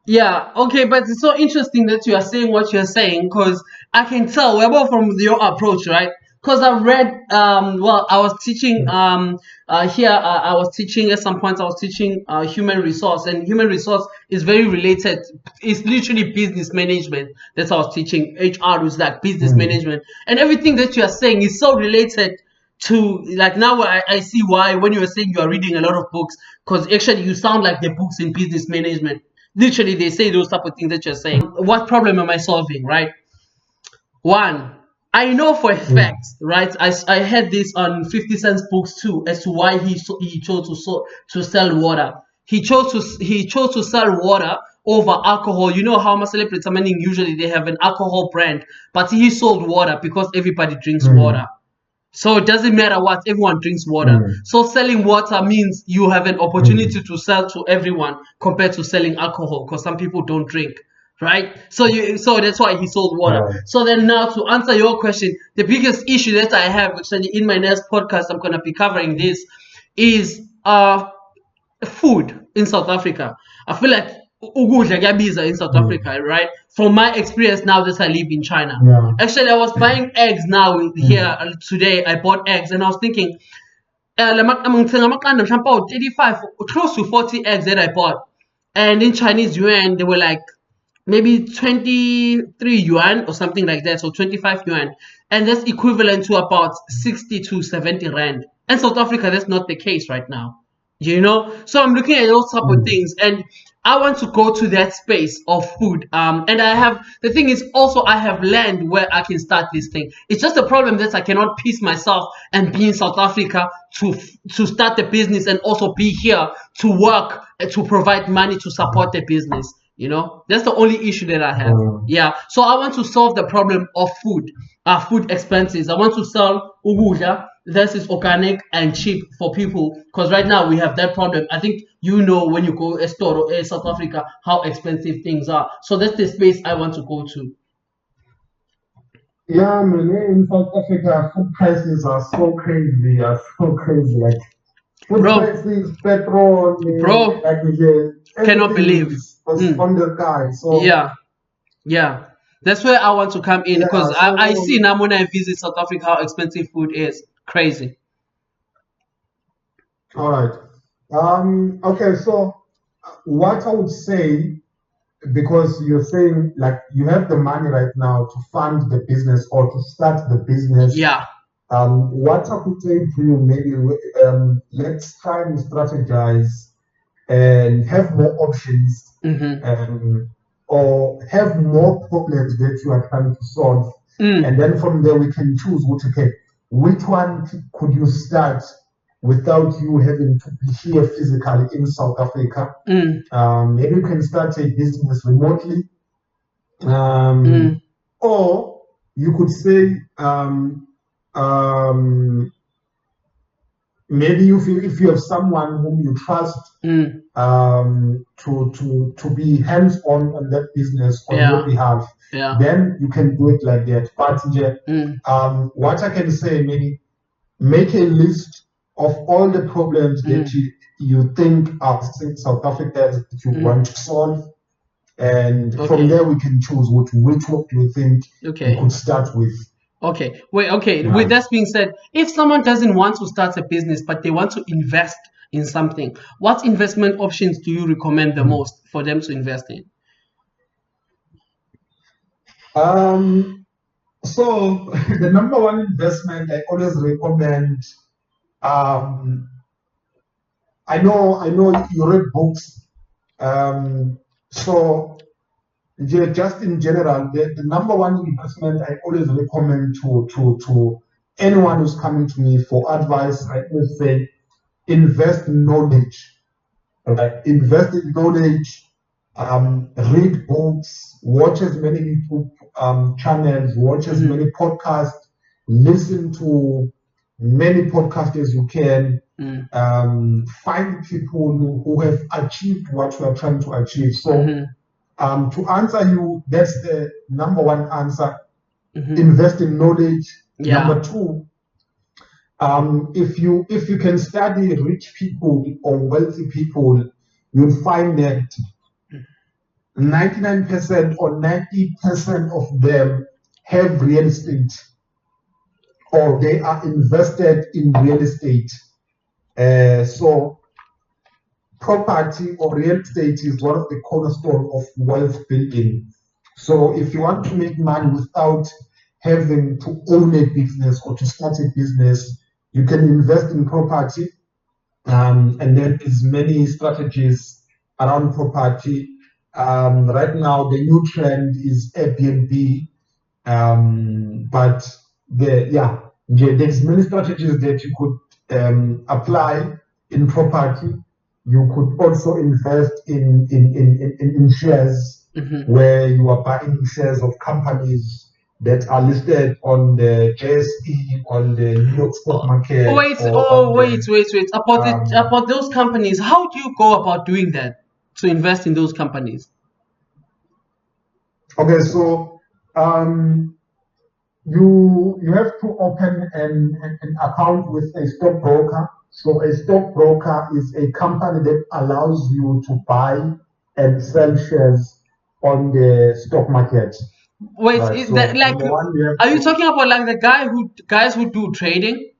Yeah, okay, but it's so interesting that you are saying what you're saying, because I can tell well from your approach, right? Because I read, I was teaching I was teaching at some point. I was teaching human resource, and human resource is very related. It's literally business management. That's what I was teaching. HR is like business management, and everything that you are saying is so related to, like, now I see why when you were saying you are reading a lot of books, because actually you sound like the books in business management. Literally, they say those type of things that you're saying. What problem am I solving, right? One, I know for a fact, right? I had this on 50 Cent's books too, as to why he chose to sell water. He chose to sell water over alcohol. You know how celebrities, usually they have an alcohol brand, but he sold water because everybody drinks water. So it doesn't matter what, everyone drinks water. So selling water means you have an opportunity to sell to everyone compared to selling alcohol, because some people don't drink, right? So that's why he sold water. So then now to answer your question, the biggest issue that I have actually in my next podcast, I'm gonna be covering this, is food in South Africa. I feel like ukudla kuyabiza in South Africa, right? From my experience now that I live in China. Actually, I was buying eggs now here today. I bought eggs and I was thinking, 35, close to 40 eggs that I bought. And in Chinese yuan, they were like maybe 23 yuan or something like that. So 25 yuan. And that's equivalent to about 60 to 70 rand. And South Africa, that's not the case right now. So I'm looking at those type of things, and I want to go to that space of food. And the thing is also I have land where I can start this thing. It's just a problem that I cannot piece myself and be in South Africa to start the business and also be here to work and to provide money to support the business. That's the only issue that I have. Yeah. So I want to solve the problem of food expenses. I want to sell ukudla that is organic and cheap for people, because right now we have that problem. I think when you go to a store or South Africa, how expensive things are. So that's the space I want to go to. Yeah, man, in South Africa, food prices are so crazy. Like, food Bro. prices, petrol, Bro, cannot everything believe. was on the sky. So Yeah. That's where I want to come in, yeah, because so I see now when I visit South Africa how expensive food is. Crazy. all right. Okay, so what I would say, because you're saying like you have the money right now to fund the business or to start the business. Yeah. What I could say to you, maybe let's try and strategize and have more options, or have more problems that you are trying to solve. And then from there we can choose which one could you start without you having to be here physically in South Africa. Maybe you can start a business remotely, or you could say maybe if you have someone whom you trust to be hands-on that business on your behalf, then you can do it like that. But what I can say, maybe make a list of all the problems that you think are in South Africa that you want to solve, and from there we can choose which one do you think you could start with. Okay. With that being said, if someone doesn't want to start a business but they want to invest in something, what investment options do you recommend the most for them to invest in? So the number one investment I always recommend, I know you read books, so just in general, the number one investment I always recommend to anyone who's coming to me for advice, I always say, invest in knowledge. Right? Invest in knowledge, read books, watch as many YouTube channels, watch as many podcasts, listen to many podcasts as you can. Find people who have achieved what you are trying to achieve. So to answer you, that's the number one answer. Invest in knowledge. Number two, if you can study rich people or wealthy people, you'll find that 99% or 90% of them have real estate, or they are invested in real estate. So property or real estate is one of the cornerstones of wealth building. So if you want to make money without having to own a business or to start a business, you can invest in property, and there is many strategies around property. Right now, the new trend is Airbnb, but there's many strategies that you could apply in property. You could also invest in shares, where you are buying shares of companies that are listed on the JSE, on the New York Stock Market. Wait. About those companies, how do you go about doing that to invest in those companies? Okay, so you have to open an account with a stockbroker. So a stockbroker is a company that allows you to buy and sell shares on the stock market. Wait, Right, is so that like, number one, are you talking about like the guys who do trading?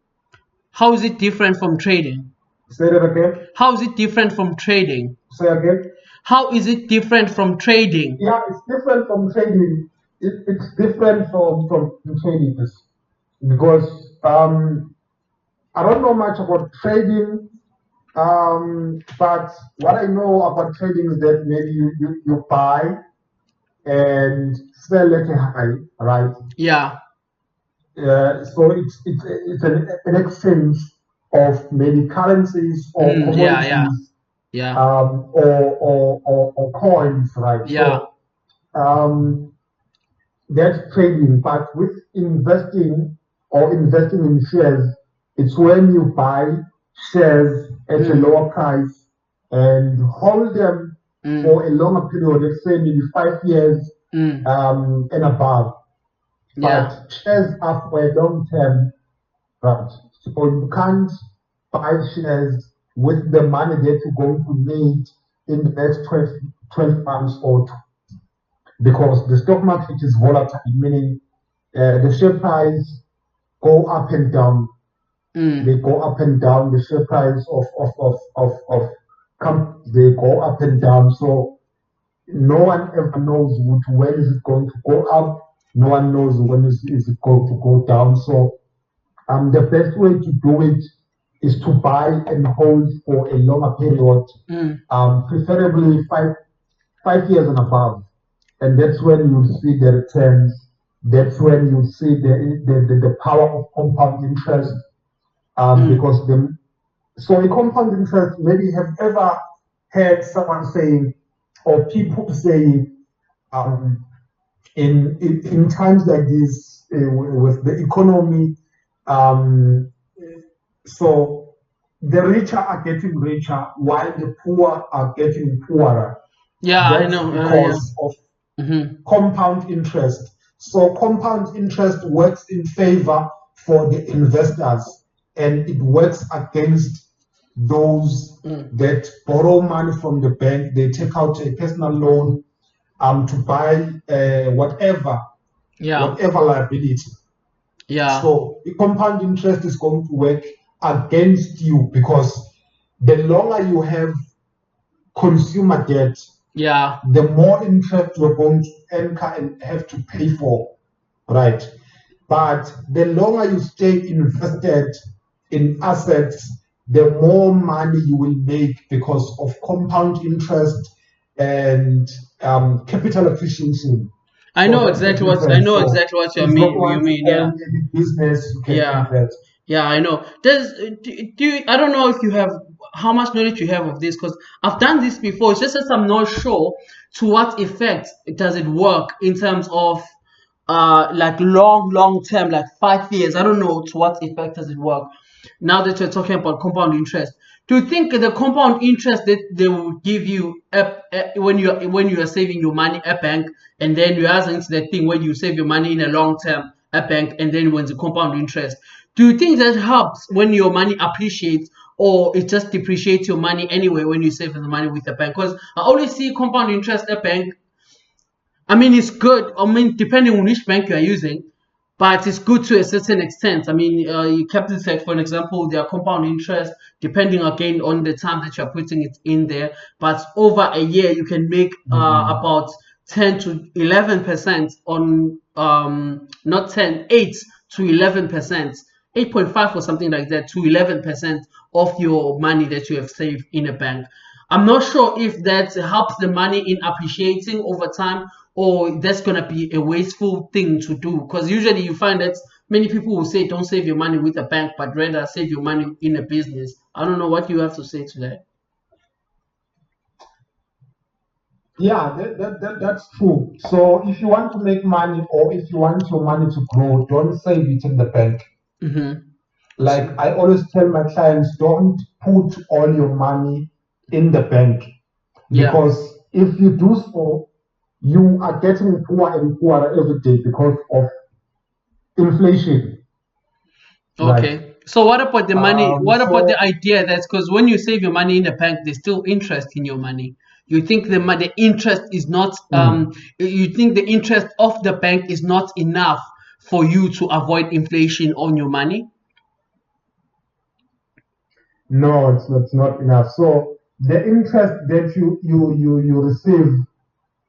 How is it different from trading? Say that again. How is it different from trading? Say again. How is it different from trading? Yeah, it's different from trading. It's different from trading, because I don't know much about trading, but what I know about trading is that maybe you buy and sell at a high, right? Yeah. So it's an exchange of maybe currencies or commodities, or coins, right? Yeah. So that's trading. But with investing in shares, it's when you buy shares at a lower price and hold them for a longer period, let's say maybe 5 years and above. But shares are for a long term, right? So you can't buy shares with the money that you're going to need in the next 12 months or two. Because the stock market is volatile, meaning the share price go up and down. They go up and down. The share price of companies, they go up and down. So no one ever knows when is it going to go up. No one knows when is it going to go down. So the best way to do it is to buy and hold for a longer period, preferably five years and above. And that's when you see the returns. That's when you see the power of compound interest. Because so a compound interest, maybe you have ever heard someone saying, or people saying, in times like this, with the economy, so the richer are getting richer while the poor are getting poorer. Yeah, That's I know. because of compound interest. So compound interest works in favor for the investors, and it works against those that borrow money from the bank. They take out a personal loan to buy whatever liability. Yeah. So the compound interest is going to work against you, because the longer you have consumer debt, the more interest you're going to incur and have to pay for, right? But the longer you stay invested in assets, the more money you will make because of compound interest and capital efficiency. I know exactly what you mean. Yeah. Business you can invest. Yeah, I know. I don't know if you have how much knowledge you have of this, because I've done this before. It's just that I'm not sure to what effect does it work in terms of like long term, like 5 years. I don't know to what effect does it work. Now that you're talking about compound interest, do you think the compound interest that they will give you when you are saving your money at bank, and then you ask into that thing when you save your money in a long term at bank, and then when the compound interest, do you think that helps when your money appreciates, or it just depreciates your money anyway when you save the money with the bank? Because I always see compound interest at bank. I mean, it's good. I mean, depending on which bank you are using, but it's good to a certain extent. I mean, you Capital Tech, for an example, their compound interest, depending again on the time that you're putting it in there, but over a year you can make about 10 to 11% on not 10, 8 to 11%, 8.5 or something like that to 11% of your money that you have saved in a bank. I'm not sure if that helps the money in appreciating over time, or that's going to be a wasteful thing to do, because usually you find that many people will say don't save your money with a bank, but rather save your money in a business. I don't know what you have to say to that. Yeah, that's true. So if you want to make money, or if you want your money to grow, don't save it in the bank. Like I always tell my clients, don't put all your money in the bank, because if you do so, you are getting poorer and poorer every day because of inflation. Okay. Right. So what about the money? What so, about the idea that because when you save your money in the bank, there's still interest in your money. You think the interest is not you think the interest of the bank is not enough for you to avoid inflation on your money? No, it's not enough. So the interest that you receive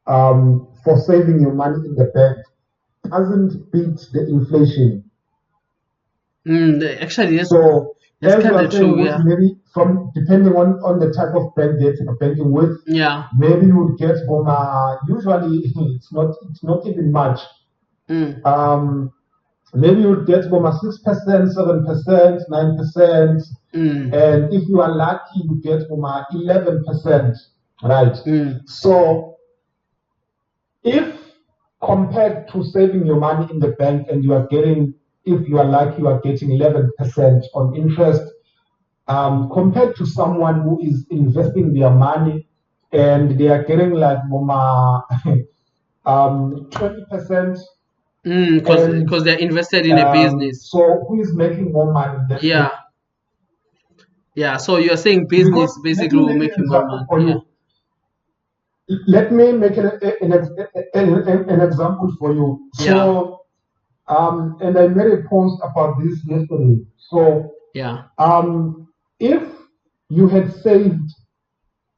for saving your money in the bank doesn't beat the inflation. Actually, that's kind of true. Yeah. Maybe from depending on the type of bank that you're banking with. Yeah. Maybe you would get from usually it's not even much. Maybe you would get from 6%, 7%, 9%, and if you are lucky, you get from 11%, right? So if compared to saving your money in the bank, and you are getting, if you are lucky, you are getting 11% on interest, compared to someone who is investing their money and they are getting like 20%. Because they're invested in a business. So who is making more money? Yeah. Yeah. So you're saying Because business let basically me will make make an you more example money. for Yeah. you. Let me make an example for you. So, and I made a post about this yesterday. So, Yeah. if you had saved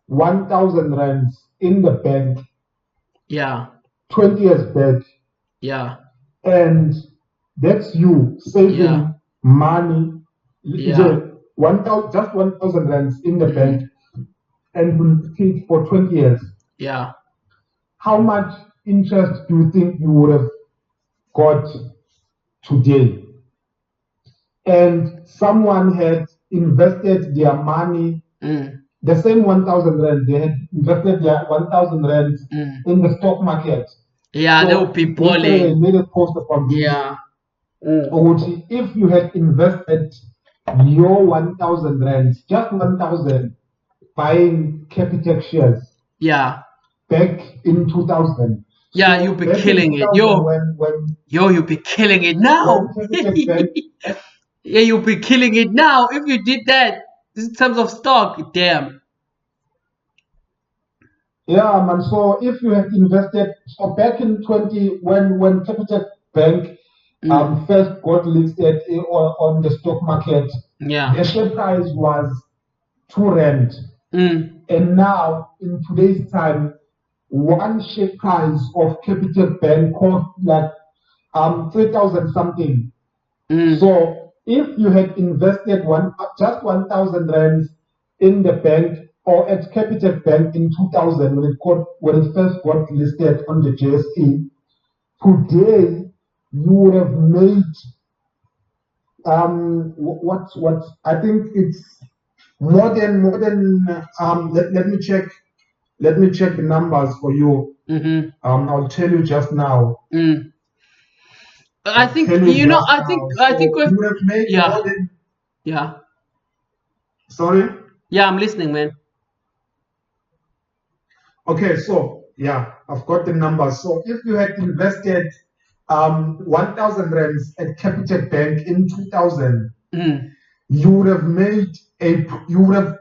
1,000 rands in the bank Yeah. 20 years back, Yeah. and that's you saving Yeah. money, Yeah. 1,000, just 1,000 rands in the Mhm. bank, and will keep for 20 years. Yeah. How much interest do you think you would have got today? And someone had invested their money, the same 1,000 rand, they had invested their 1,000 rand in the stock market. Yeah, So they will be yesterday I balling. made a post about this. Yeah. If you had invested your 1,000 rand, just 1,000, buying Capitec shares Yeah. back in 2000. Yeah, So you'll be back in killing it. 2000, Yo, you'll be killing it when now. Capitec Bank, Yeah, you'll be killing it now if you did that. In terms of stock, damn. yeah, man. So if you had invested, so back in 20, when Capitec Bank first got listed on the stock market, Yeah. the share price was 2 rand. And now, in today's time, one share price of Capitec Bank cost like 3,000 something. So if you had invested just 1,000 rands in the bank or at Capitec Bank in 2000 when it first got listed on the JSE, today you would have made what I think it's more than let me check the numbers for you. I'll tell you just now. I think I think you would have made more than. Yeah. Sorry? Yeah, I'm listening, man. Okay, so yeah, I've got the numbers. So if you had invested 1,000 rands at Capitec Bank in 2000, you would have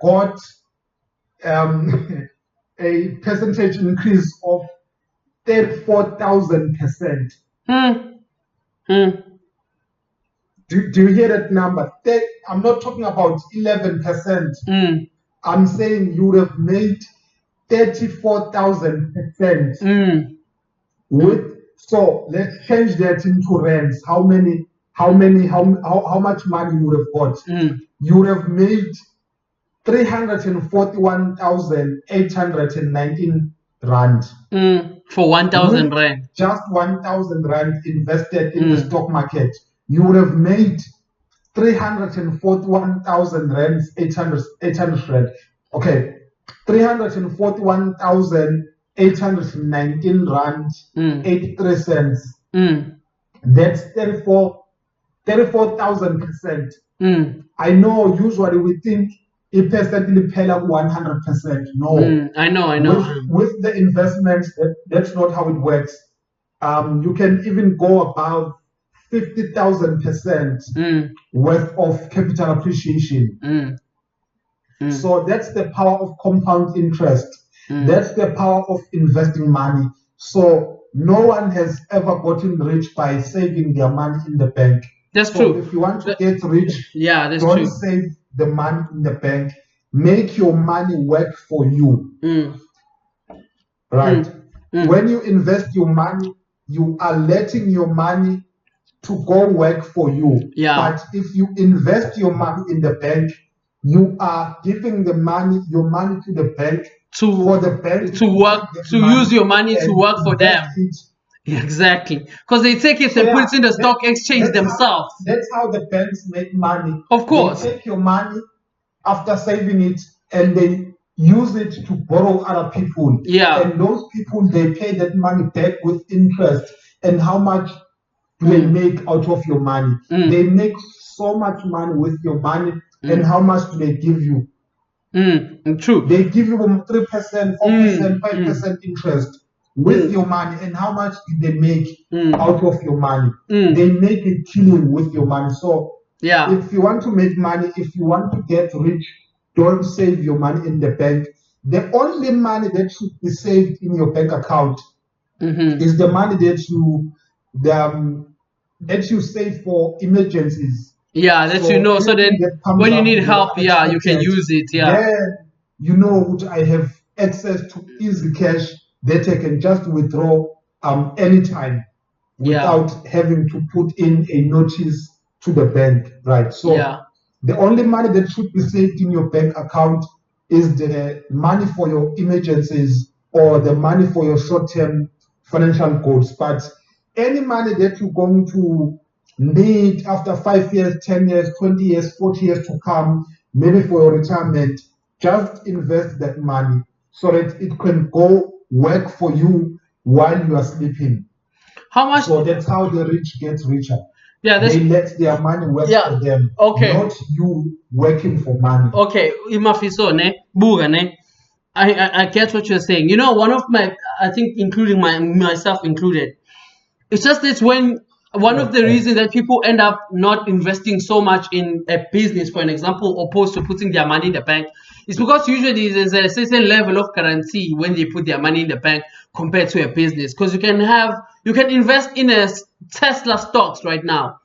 got a percentage increase of 34,000%. Do you hear that number? I'm not talking about 11%. I'm saying you would have made 34,000%. So let's change that into rands. How much money you would have got? You would have made 341,819 rand. For 1,000 rand. Just 1,000 rand invested in the stock market, you would have made 341,000 rand, 800 rand. Okay, 341,819 rand, 83 cents. That's 34,000%. I know usually we think a percent will pay like 100%. No. I know. With the investments, that's not how it works. You can even go above 50,000% worth of capital appreciation. So that's the power of compound interest. That's the power of investing money. So no one has ever gotten rich by saving their money in the bank. That's true. If you want to get rich, don't save the money in the bank. Make your money work for you. Right? When you invest your money, you are letting your money to go work for you. But if you invest your money in the bank, you are giving your money to the bank for the bank to work, to use your money to work for them. Exactly, because they take it and put it in the stock exchange themselves. That's how the banks make money. Of course, they take your money after saving it and they use it to borrow other people. And those people, they pay that money back with interest. And how much do they make out of your money? They make so much money with your money. And how much do they give you? True. They give you 3%, 4%, 5% interest with your money. And how much do they make out of your money? They make a killing with your money. So if you want to make money, if you want to get rich, don't save your money in the bank. The only money that should be saved in your bank account is the money that you save for emergencies. Yeah, that you know. So then, when you need help, yeah, you can use it. Yeah. Then you know I have access to easy cash that I can just withdraw anytime without having to put in a notice to the bank, right? So the only money that should be saved in your bank account is the money for your emergencies or the money for your short-term financial goals. But any money that you're going to need after 5 years, 10 years, 20 years, 40 years to come, maybe for your retirement, just invest that money so that it can go work for you while you are sleeping. How much? So that's how the rich get richer. Yeah, they let their money work for them. Okay. Not you working for money. Okay, Imafiso ne buga ne. I get what you're saying. You know, one of my, I think including myself included, it's just this when one of the reasons that people end up not investing so much in a business, for an example, opposed to putting their money in the bank, is because usually there's a certain level of guarantee when they put their money in the bank compared to a business. Because you can invest in a Tesla stocks right now,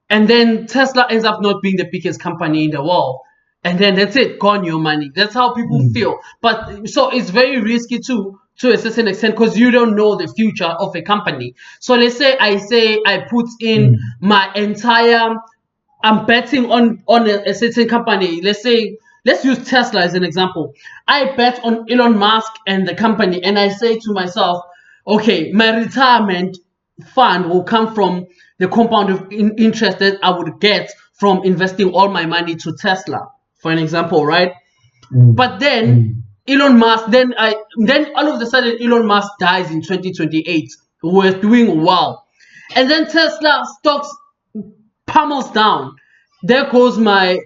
and then Tesla ends up not being the biggest company in the world. And then that's it, gone your money. That's how people feel. But so it's very risky to a certain extent because you don't know the future of a company. So let's say I put in my entire, I'm betting on a certain company. Let's use Tesla as an example. I bet on Elon Musk and the company, and I say to myself, okay, my retirement fund will come from the compound of interest that I would get from investing all my money to Tesla, for an example, right? But then Elon Musk, then all of a sudden Elon Musk dies in 2028. We're doing well, and then Tesla stocks pummels down. There goes my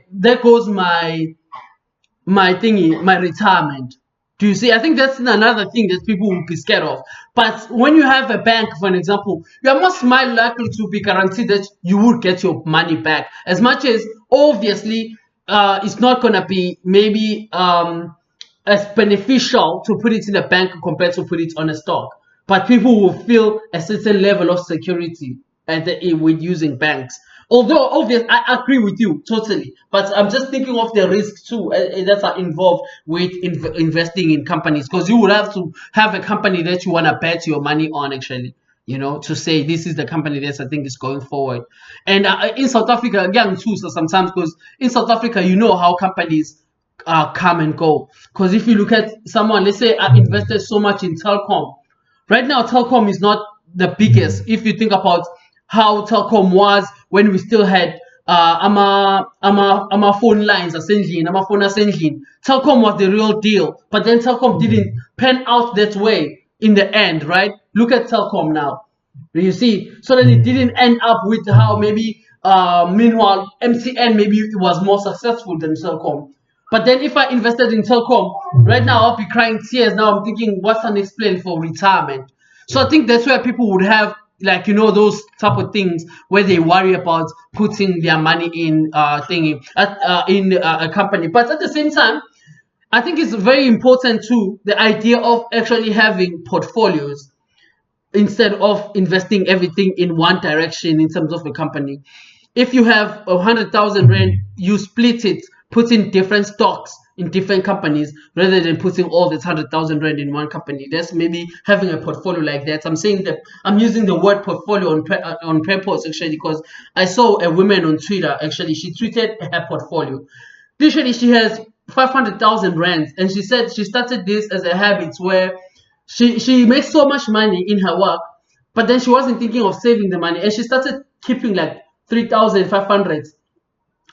thingy, my retirement. Do you see? I think that's another thing that people will be scared of. But when you have a bank, for an example, you are most likely to be guaranteed that you will get your money back. As much as obviously it's not gonna be maybe as beneficial to put it in a bank compared to put it on a stock. But people will feel a certain level of security with using banks. Although, obviously, I agree with you totally, but I'm just thinking of the risks too that are involved with investing in companies, because you would have to have a company that you want to bet your money on, actually, to say this is the company that I think is going forward. And in South Africa, again, too, so sometimes, because in South Africa, you know how companies come and go. Because if you look at someone, let's say I invested so much in Telkom. Right now, Telkom is not the biggest. If you think about how Telkom was when we still had ama phone lines essentially, ama phone essentially. Telkom was the real deal, but then Telkom didn't pan out that way in the end, right? Look at Telkom now. You see, so then it didn't end up with how maybe meanwhile MTN maybe it was more successful than Telkom. But then if I invested in Telkom, right now I'll be crying tears. Now I'm thinking, what's the next plan for retirement? So I think that's where people would have, like, those type of things where they worry about putting their money in a company. But at the same time, I think it's very important too, the idea of actually having portfolios instead of investing everything in one direction in terms of a company. If you have 100,000 rand, you split it, put in different stocks in different companies rather than putting all this 100,000 rand in one company. That's maybe having a portfolio like that. I'm saying that I'm using the word portfolio on purpose actually, because I saw a woman on Twitter, actually, she tweeted her portfolio. Literally, she has 500,000 rands, and she said she started this as a habit where she makes so much money in her work, but then she wasn't thinking of saving the money, and she started keeping like 3,500,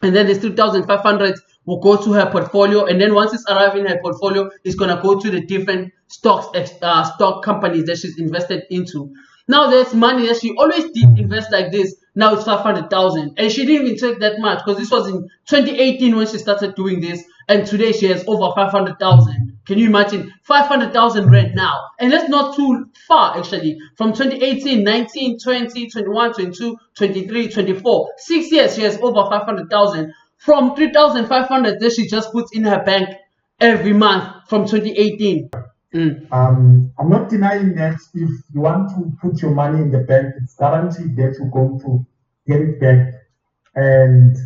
and then this 3,500 will go to her portfolio, and then once it's arrived in her portfolio, it's gonna go to the different stock companies that she's invested into. Now there's money that she always did invest like this. Now it's 500,000, and she didn't even take that much because this was in 2018 when she started doing this, and today she has over 500,000. Can you imagine 500,000 rand now? And that's not too far actually. From 2018, 19, 20, 21, 22, 23, 24, 6 years she has over 500,000. from 3,500 that she just puts in her bank every month from 2018. I'm not denying that if you want to put your money in the bank, it's guaranteed that you're going to get it back, and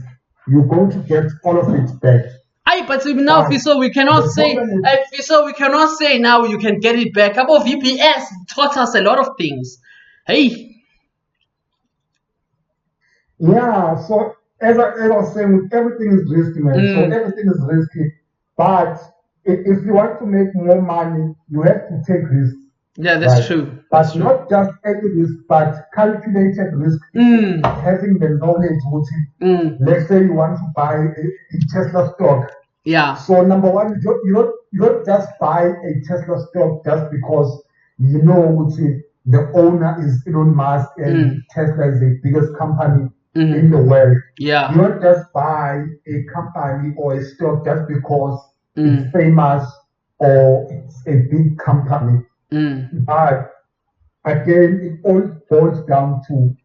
you're going to get all of it back. Aye, but now we cannot say now you can get it back. About VPS taught us a lot of things. Hey. Yeah, so as I was saying, everything is risky, man. So everything is risky. But if you want to make more money, you have to take risks. Yeah, that's true. But not just any risk, but calculated risk. Having the knowledge, let's say you want to buy a Tesla stock. Yeah. So number one, you don't just buy a Tesla stock just because you know the owner is Elon Musk and Tesla is the biggest company in the world. Yeah. You don't just buy a company or a stock just because it's famous or it's a big company. But again, it all boils down to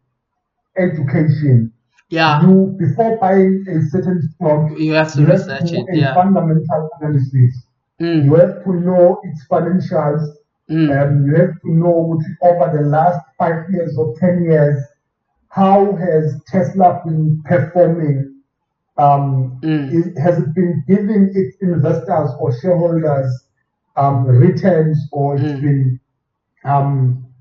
education. Yeah. Before buying a certain stock, you have to research it. A fundamental analysis. You have to know its financials. You have to know over the last 5 years or 10 years, how has Tesla been performing? Has it been giving its investors or shareholders returns, or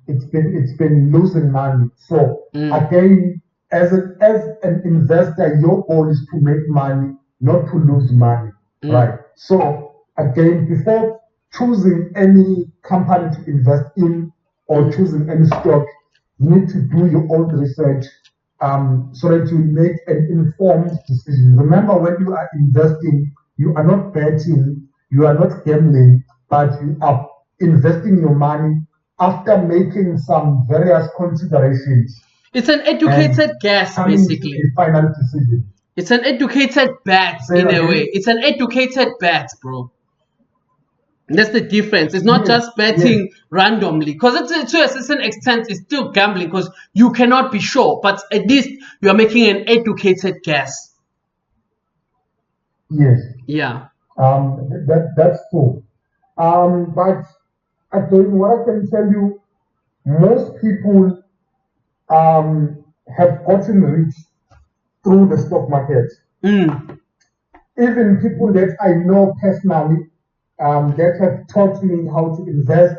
it's been losing money? So again, as an investor, your goal is to make money, not to lose money, right? So again, before choosing any company to invest in or choosing any stock, you need to do your own research so that you make an informed decision. Remember, when you are investing, you are not betting, you are not gambling, but you are investing your money after making some various considerations. It's an educated guess, basically. A final decision. It's an educated bet in a way. It's an educated bet, bro. That's the difference. It's not just betting randomly, because to a certain extent it's still gambling because you cannot be sure, but at least you are making an educated guess. Yes. Yeah. That's true. But again, what I can tell you, most people have gotten rich through the stock market. Even people that I know personally, that have taught me how to invest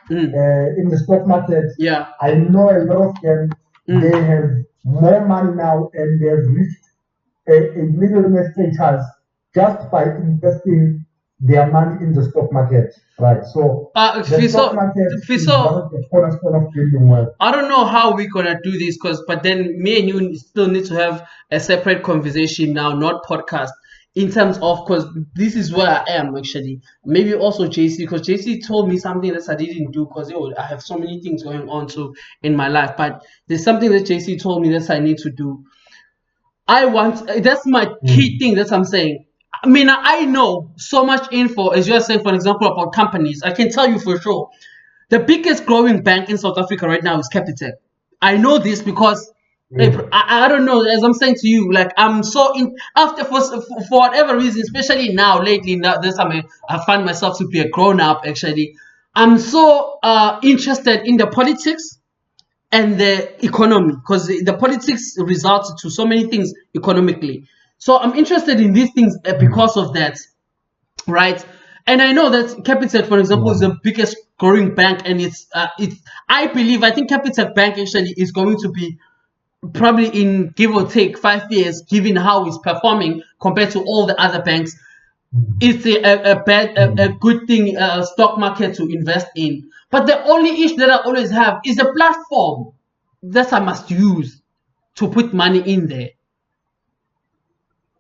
in the stock market. Yeah. I know a lot of them, they have more money now and they have reached a millionaire status just by investing their money in the stock market. Right. So the stock market is one of the cornerstone of building wealth. I don't know how we're gonna do this, but then me and you still need to have a separate conversation now, not podcast. In terms of, because this is where I am actually. Maybe also JC, because JC told me something that I didn't do because I have so many things going on in my life. But there's something that JC told me that I need to do. That's my key thing that I'm saying. I mean, I know so much info, as you're saying, for example, about companies. I can tell you for sure, the biggest growing bank in South Africa right now is Capitec. I know this because I don't know, as I'm saying to you, like I'm so for whatever reason, especially now lately, now this time I find myself to be a grown up actually. I'm so interested in the politics and the economy, because the politics results to so many things economically. So I'm interested in these things because of that, right? And I know that Capitec, for example, is the biggest growing bank, and I think Capitec Bank actually is going to be probably in give or take 5 years, given how it's performing compared to all the other banks, it's a good thing, stock market to invest in. But the only issue that I always have is the platform that I must use to put money in there.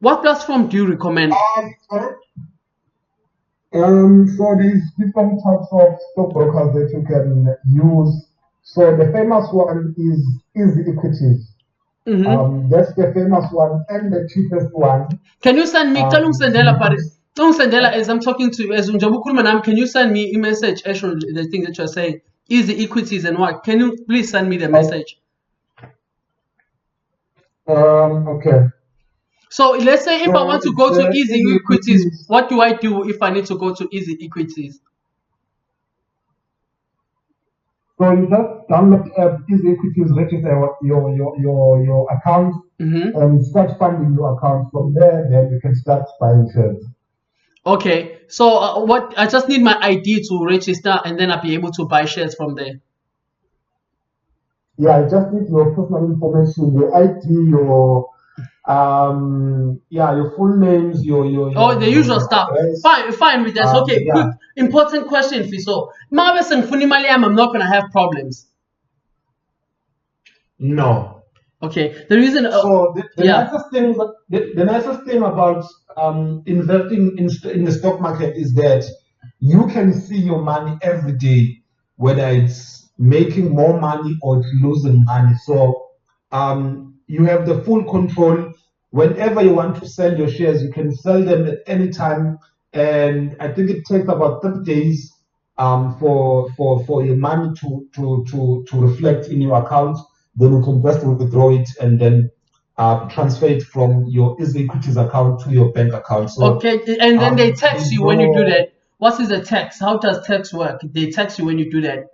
What platform do you recommend? So these different types of stockbrokers that you can use. So the famous one is Easy Equities. That's the famous one and the cheapest one. Can you send me? As I'm talking to you, as can you send me a message? Actually, the thing that you're saying, Easy Equities and what? Can you please send me the message? Okay. So let's say if I want to go to Easy Equities, Equities. what do I do if I need to go to Easy Equities? So you just download the app, Easy Equities, register your account, and start funding your account. From there, then you can start buying shares. Okay, so what I just need my ID to register, and then I'll be able to buy shares from there. Yeah, I just need your personal information, your ID, your your full names, Oh, the usual stuff. address. Fine with that. Okay, Yeah. quick, important question, Fiso. Marvis and Funimaliam, I'm not gonna have problems. No. Okay, the reason. So the yeah. nicest thing about investing in the stock market is that you can see your money every day, whether it's making more money or it's losing money. So you have the full control. Whenever you want to sell your shares, you can sell them at any time. And I think it takes about 30 days for your money to reflect in your account. Then you can just withdraw it and then transfer it from your Easy Equities account to your bank account. So, okay, and then they text you when you do that. What is the text? How does text work? They text you when you do that.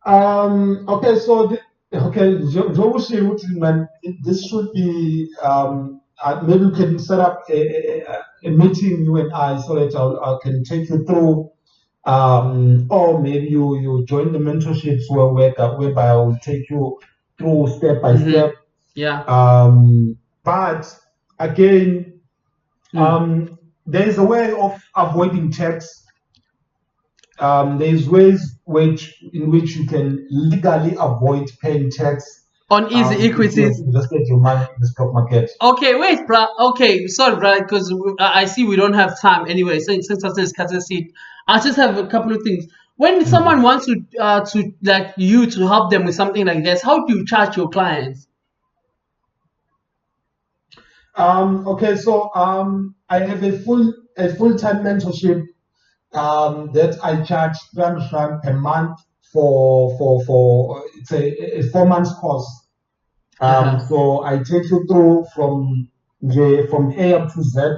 Okay, so man, this should be maybe we can set up a meeting, you and I, so that I can take you through, or maybe you join the mentorships whereby I will take you through step by step. Yeah. But again, there is a way of avoiding tax. There's ways in which you can legally avoid paying tax on Easy Equities. If you invested your money in the stock market. Okay, wait, bro. Okay, sorry, bro, because I see we don't have time anyway. So since I said cutting seat, I just have a couple of things. When someone wants to like you to help them with something like this, how do you charge your clients? Okay, so I have a full-time mentorship that I charge 300 rand per month for it's a 4 months course. So I take you through from A up to Z,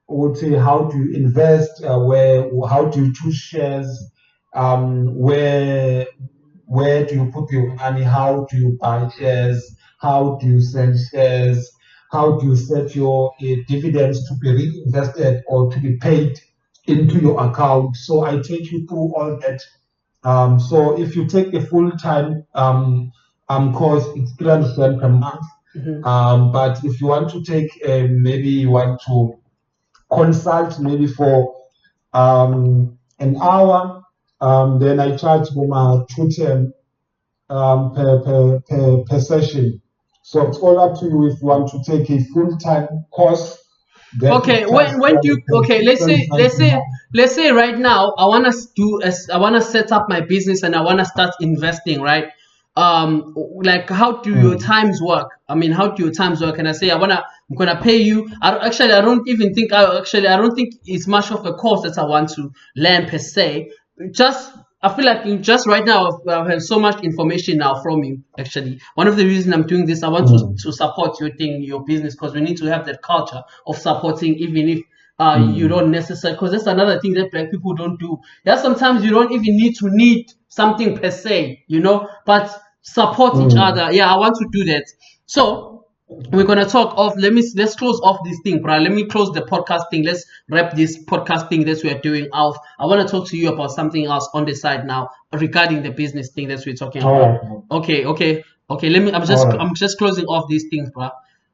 would say how do you invest, how do you choose shares, where do you put your money, how do you buy shares, how do you sell shares, how do you set your dividends to be reinvested or to be paid into your account. So I take you through all that. So if you take a full-time course, it's 300 rand per month. But if you want to take, maybe you want to consult maybe for an hour, then I charge Duma 210 per session. So it's all up to you if you want to take a full-time course. Okay, when do you, okay, let's say right now I want to set up my business and I want to start investing, right? Like how do your times work? I mean, how do your times work? And I say I'm gonna pay you. I don't think it's much of a course that I want to learn per se. I feel like just right now I've had so much information now from you. Actually, one of the reasons I'm doing this, I want to support your thing, your business, because we need to have that culture of supporting, even if you don't necessarily, because that's another thing that black people don't do. Yeah, sometimes you don't even need something per se, but support each other. Yeah, I want to do that. So we're gonna talk off. Let's close off this thing, bro. Let me close the podcast thing. Let's wrap this podcast thing that we're doing off. I want to talk to you about something else on the side now regarding the business thing that we're talking about. Okay. Let me. I'm just closing off these things, bro.